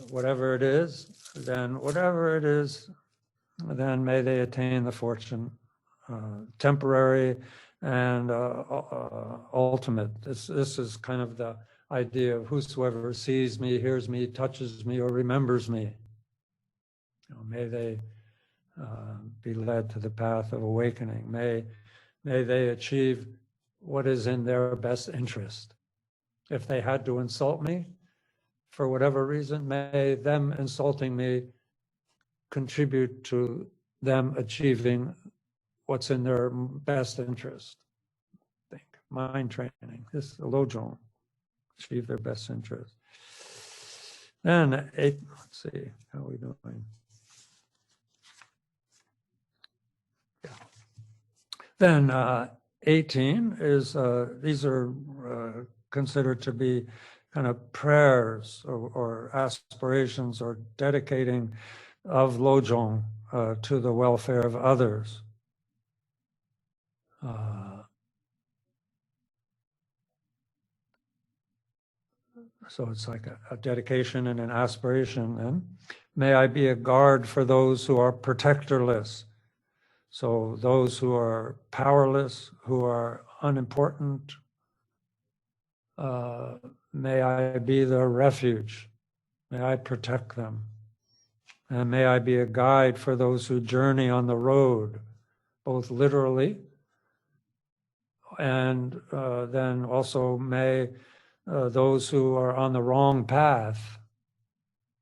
whatever it is, then may they attain the fortune, temporary and ultimate. This is kind of the idea of whosoever sees me, hears me, touches me, or remembers me. May they be led to the path of awakening. May they achieve what is in their best interest. If they had to insult me, for whatever reason, may them insulting me contribute to them achieving what's in their best interest. Think, mind training, this is a lojong, achieve their best interest. Then let's see, how are we doing? Yeah. Then 18 is, these are considered to be kind of prayers or aspirations or dedicating of lojong to the welfare of others. So it's like a dedication and an aspiration. And may I be a guard for those who are protectorless. So those who are powerless, who are unimportant, may I be their refuge. May I protect them. And may I be a guide for those who journey on the road, both literally and then also may those who are on the wrong path,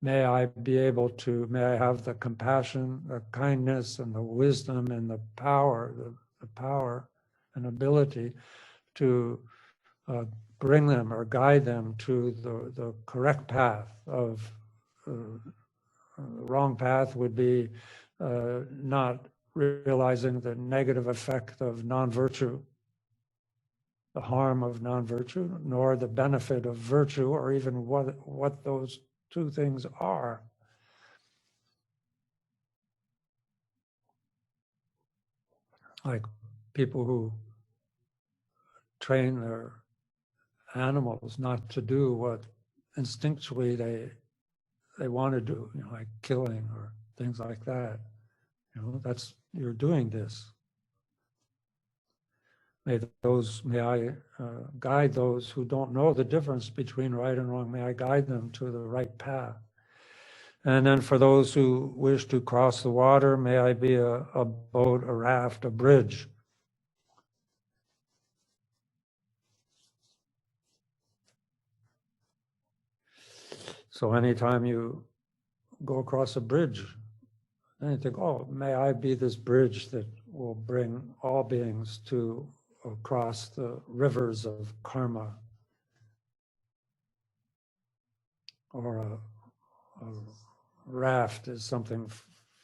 may I have the compassion, the kindness, and the wisdom, and the power, the power and ability to bring them or guide them to the correct path of the wrong path would be not realizing the negative effect of non-virtue, the harm of non-virtue, nor the benefit of virtue, or even what those two things are. Like people who train their animals not to do what instinctually they want to do, like killing or things like that. You're doing this. May I guide those who don't know the difference between right and wrong. May I guide them to the right path. And then for those who wish to cross the water, may I be a boat, a raft, a bridge. So anytime you go across a bridge, then you think, oh, may I be this bridge that will bring all beings to across the rivers of karma, or a raft is something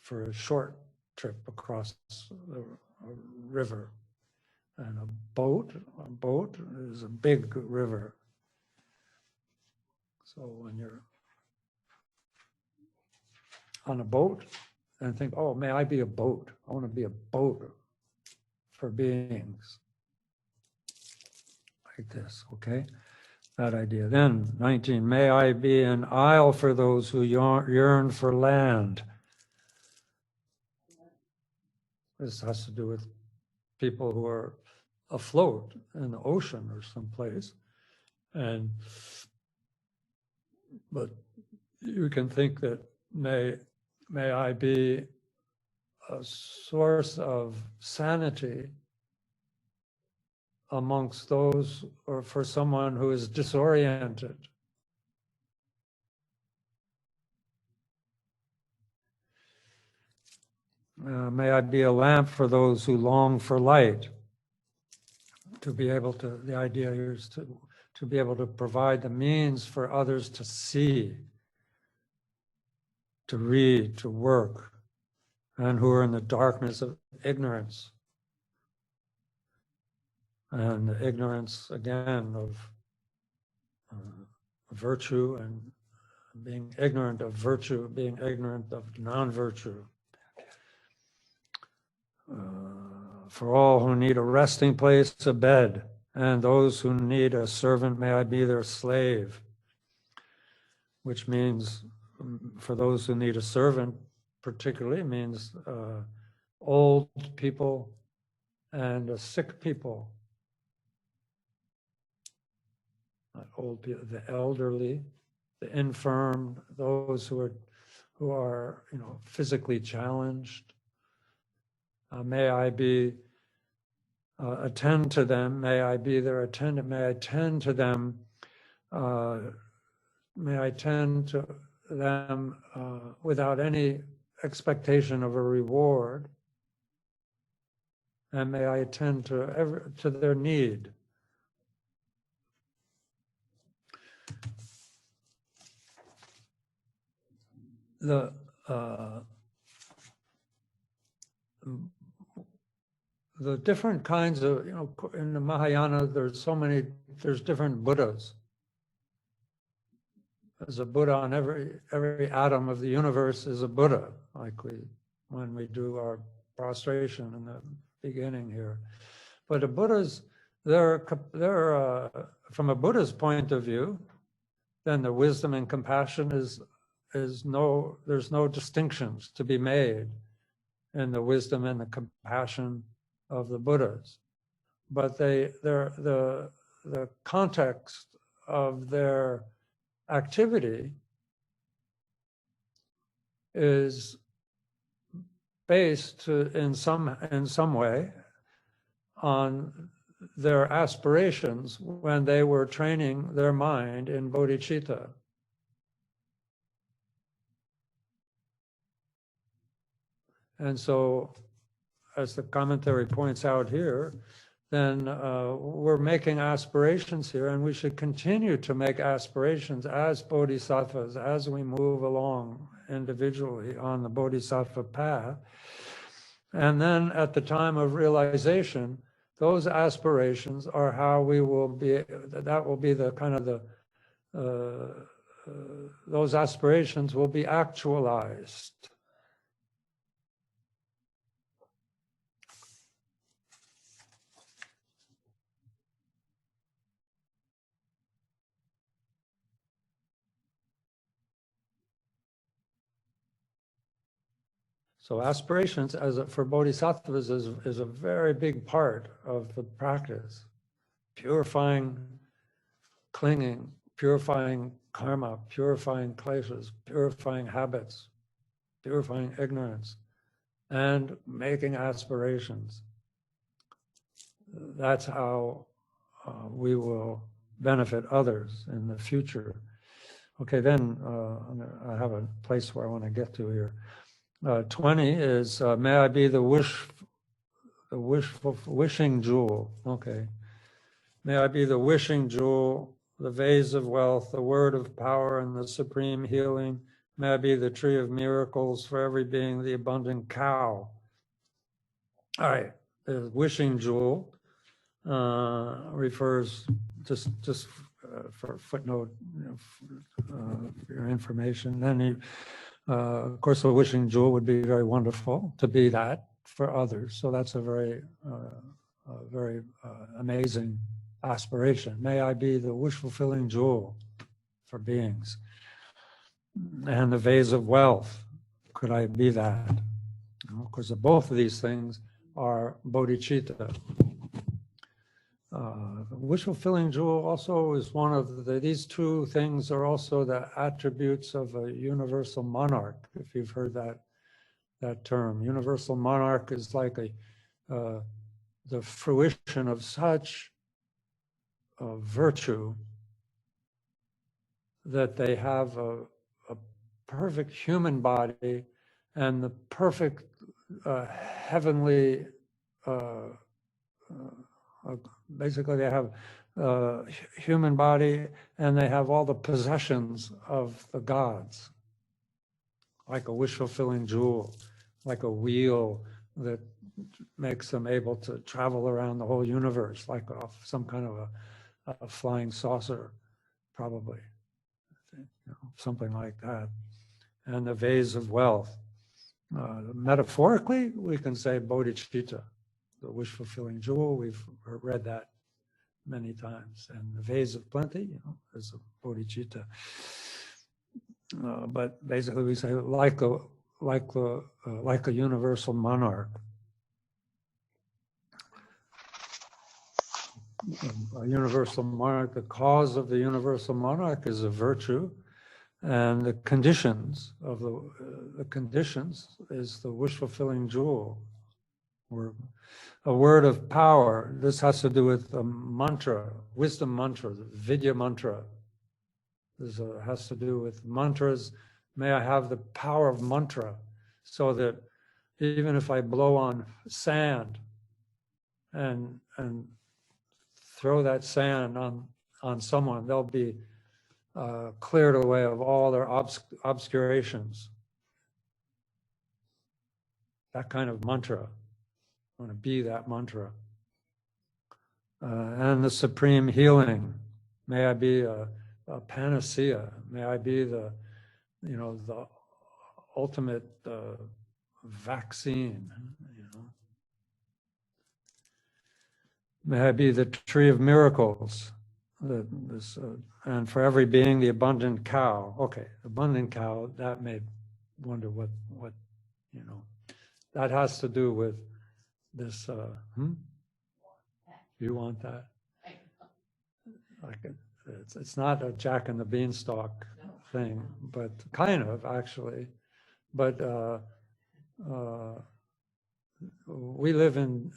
for a short trip across a river, and a boat is a big river. So when you're on a boat, and think, oh, may I be a boat? I want to be a boat for beings. Like this, okay? That idea. Then, 19, may I be an isle for those who yearn for land. This has to do with people who are afloat in the ocean or someplace. But you can think that may I be a source of sanity amongst those, or for someone who is disoriented. May I be a lamp for those who long for light. To be able to, the idea here is to be able to provide the means for others to see, to read, to work, and who are in the darkness of ignorance. And the ignorance, again, of virtue, and being ignorant of virtue, being ignorant of non-virtue. For all who need a resting place, a bed, and those who need a servant, may I be their slave. Which means, for those who need a servant, particularly, means old people and sick people. Not old people, the elderly, the infirm, those who are physically challenged. May I be attend to them. May I be their attendant. May I tend to them. May I tend to them without any expectation of a reward. And may I attend to their need. The different kinds of, in the Mahayana, there's different Buddhas. There's a Buddha on every atom of the universe is a Buddha, like when we do our prostration in the beginning here. But the Buddhas, they're from a Buddha's point of view, then the wisdom and compassion there's no distinctions to be made in the wisdom and the compassion of the Buddhas. But the context of their activity is based in some way on their aspirations when they were training their mind in bodhicitta. And so, as the commentary points out here, then we're making aspirations here, and we should continue to make aspirations as bodhisattvas as we move along individually on the bodhisattva path. And then at the time of realization, those aspirations are how we will be, that will be the kind of the, those aspirations will be actualized. So aspirations for bodhisattvas is a very big part of the practice. Purifying clinging, purifying karma, purifying kleshas, purifying habits, purifying ignorance, and making aspirations. That's how we will benefit others in the future. Okay, then I have a place where I want to get to here. 20 is, may I be the wishing jewel. Okay. May I be the wishing jewel, the vase of wealth, the word of power, and the supreme healing. May I be the tree of miracles for every being, the abundant cow. All right, the wishing jewel refers, just for footnote, for your information. Then of course, the wishing jewel would be very wonderful to be that for others. So that's a very, very amazing aspiration. May I be the wish-fulfilling jewel for beings. And the vase of wealth, could I be that? Of course, both of these things are bodhicitta. The wish-fulfilling jewel also is one of these two things are also the attributes of a universal monarch, if you've heard that term. Universal monarch is like the fruition of such virtue that they have a perfect human body and the perfect heavenly basically they have a human body and they have all the possessions of the gods, like a wish-fulfilling jewel, like a wheel that makes them able to travel around the whole universe, like some kind of a flying saucer, probably, something like that. And the vase of wealth. Metaphorically, we can say bodhicitta, the wish-fulfilling jewel. We've read that many times. And the vase of plenty, is a bodhicitta. But basically, we say like a universal monarch. A universal monarch. The cause of the universal monarch is a virtue, and the conditions of the conditions is the wish-fulfilling jewel. Or a word of power. This has to do with a mantra, wisdom mantra, the Vidya mantra. This has to do with mantras. May I have the power of mantra, so that even if I blow on sand and throw that sand on someone, they'll be cleared away of all their obscurations. That kind of mantra. I want to be that mantra. And the supreme healing. May I be a panacea. May I be the ultimate vaccine. May I be the tree of miracles. And for every being, the abundant cow. Okay, abundant cow. That may wonder what that has to do with. This, you want that? Like it's not a Jack and the Beanstalk thing, but kind of actually. But we live in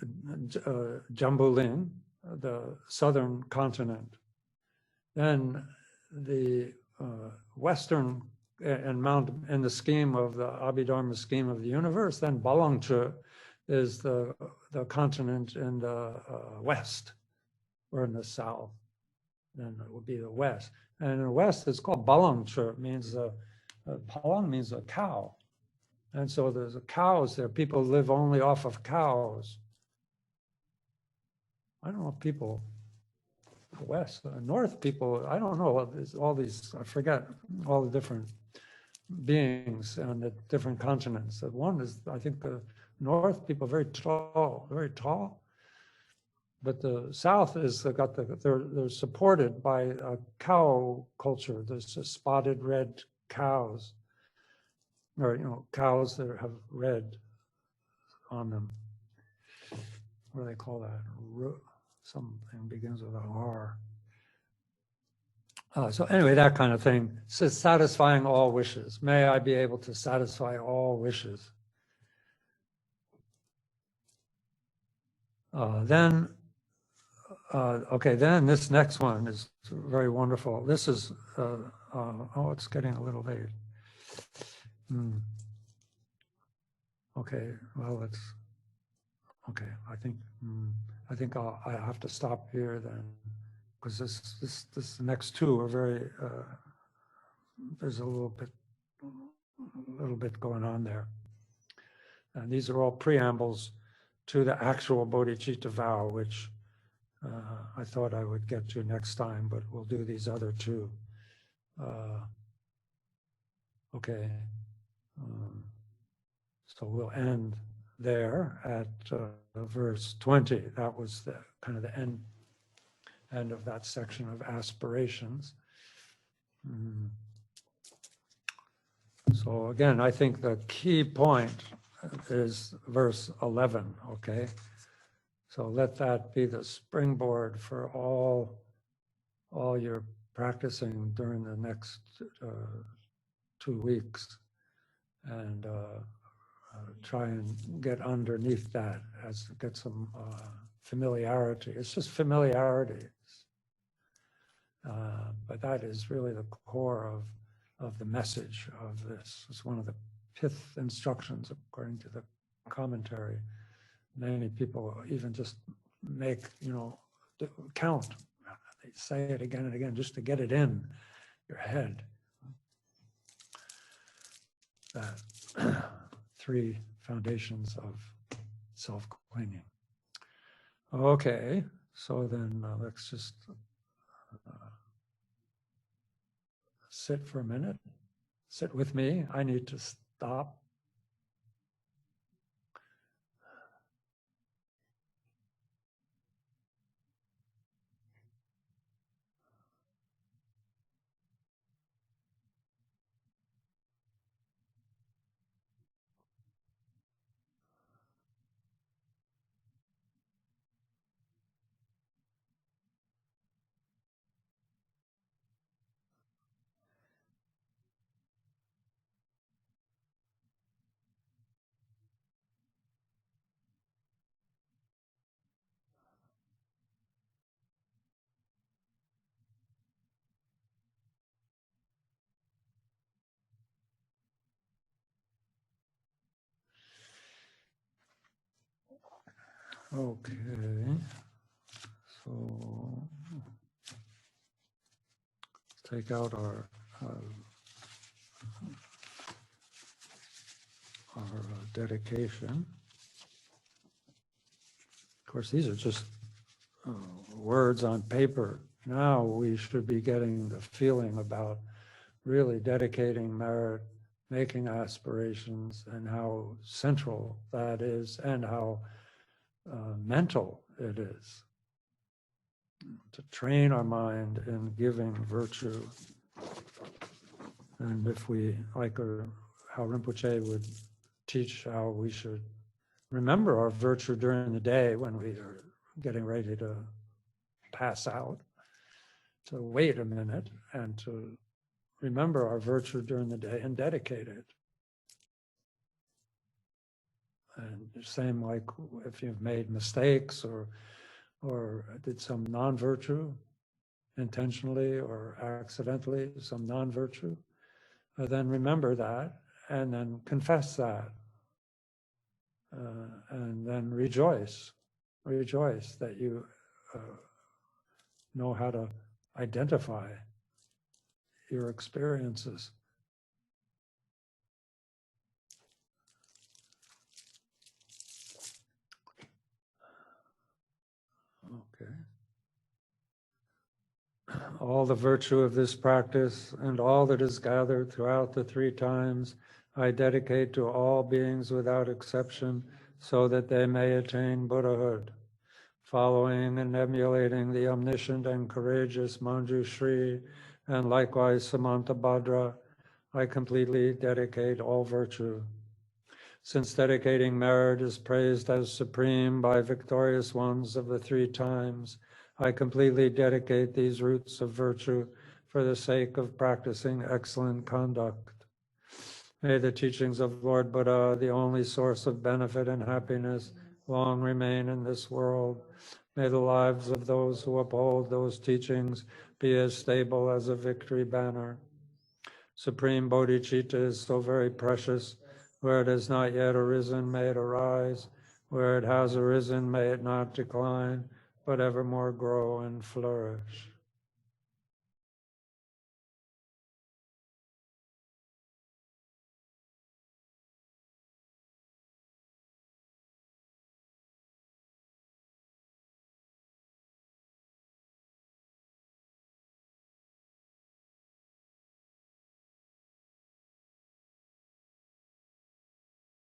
Jambuling, the southern continent. Then the western and in the scheme of the Abhidharma scheme of the universe, then Balangcha is the continent in the west, or in the south. Then it would be the west. And in the west, it's called Balangcha. It means Palang means a cow. And so there's cows there. People live only off of cows. I don't know if people, west, north people, I don't know, all these, I forget, all the different beings on the different continents. One is, I think the north people very tall, but the south is they're supported by a cow culture. There's spotted red cows, or cows that have red on them. What do they call that? Something begins with an R. So anyway, that kind of thing. So satisfying all wishes. May I be able to satisfy all wishes. Then this next one is very wonderful. This is, it's getting a little late. Okay, well, I think I have to stop here then, because this next two are very, there's a little bit going on there. And these are all preambles to the actual bodhicitta vow, which I thought I would get to next time, but we'll do these other two. Okay. So we'll end there at verse 20. That was the kind of the end of that section of aspirations. So again, I think the key point is verse 11, okay? So let that be the springboard for all your practicing during the next 2 weeks, and try and get underneath that, get some familiarity. It's just familiarity, but that is really the core of the message of this. It's one of the pith instructions according to the commentary. Many people even just make, count. They say it again and again just to get it in your head. That 3 foundations of self-clinging. Okay, so then let's just sit for a minute. Sit with me. I need to stop. Okay, so let's take out our dedication. Of course, these are just words on paper. Now we should be getting the feeling about really dedicating merit, making aspirations, and how central that is, and how mental it is to train our mind in giving virtue. And if we, like how Rinpoche would teach how we should remember our virtue during the day when we are getting ready to pass out, to wait a minute and to remember our virtue during the day and dedicate it. And the same like if you've made mistakes or or did some non-virtue, intentionally or accidentally, some non-virtue, then remember that and then confess that. And then rejoice that you know how to identify your experiences. Okay. All the virtue of this practice and all that is gathered throughout the 3 times, I dedicate to all beings without exception, so that they may attain Buddhahood. Following and emulating the omniscient and courageous Manjushri, and likewise Samantabhadra, I completely dedicate all virtue. Since dedicating merit is praised as supreme by victorious ones of the 3 times, I completely dedicate these roots of virtue for the sake of practicing excellent conduct. May the teachings of Lord Buddha, the only source of benefit and happiness, long remain in this world. May the lives of those who uphold those teachings be as stable as a victory banner. Supreme bodhicitta is so very precious. Where it has not yet arisen, may it arise. Where it has arisen, may it not decline, but evermore grow and flourish.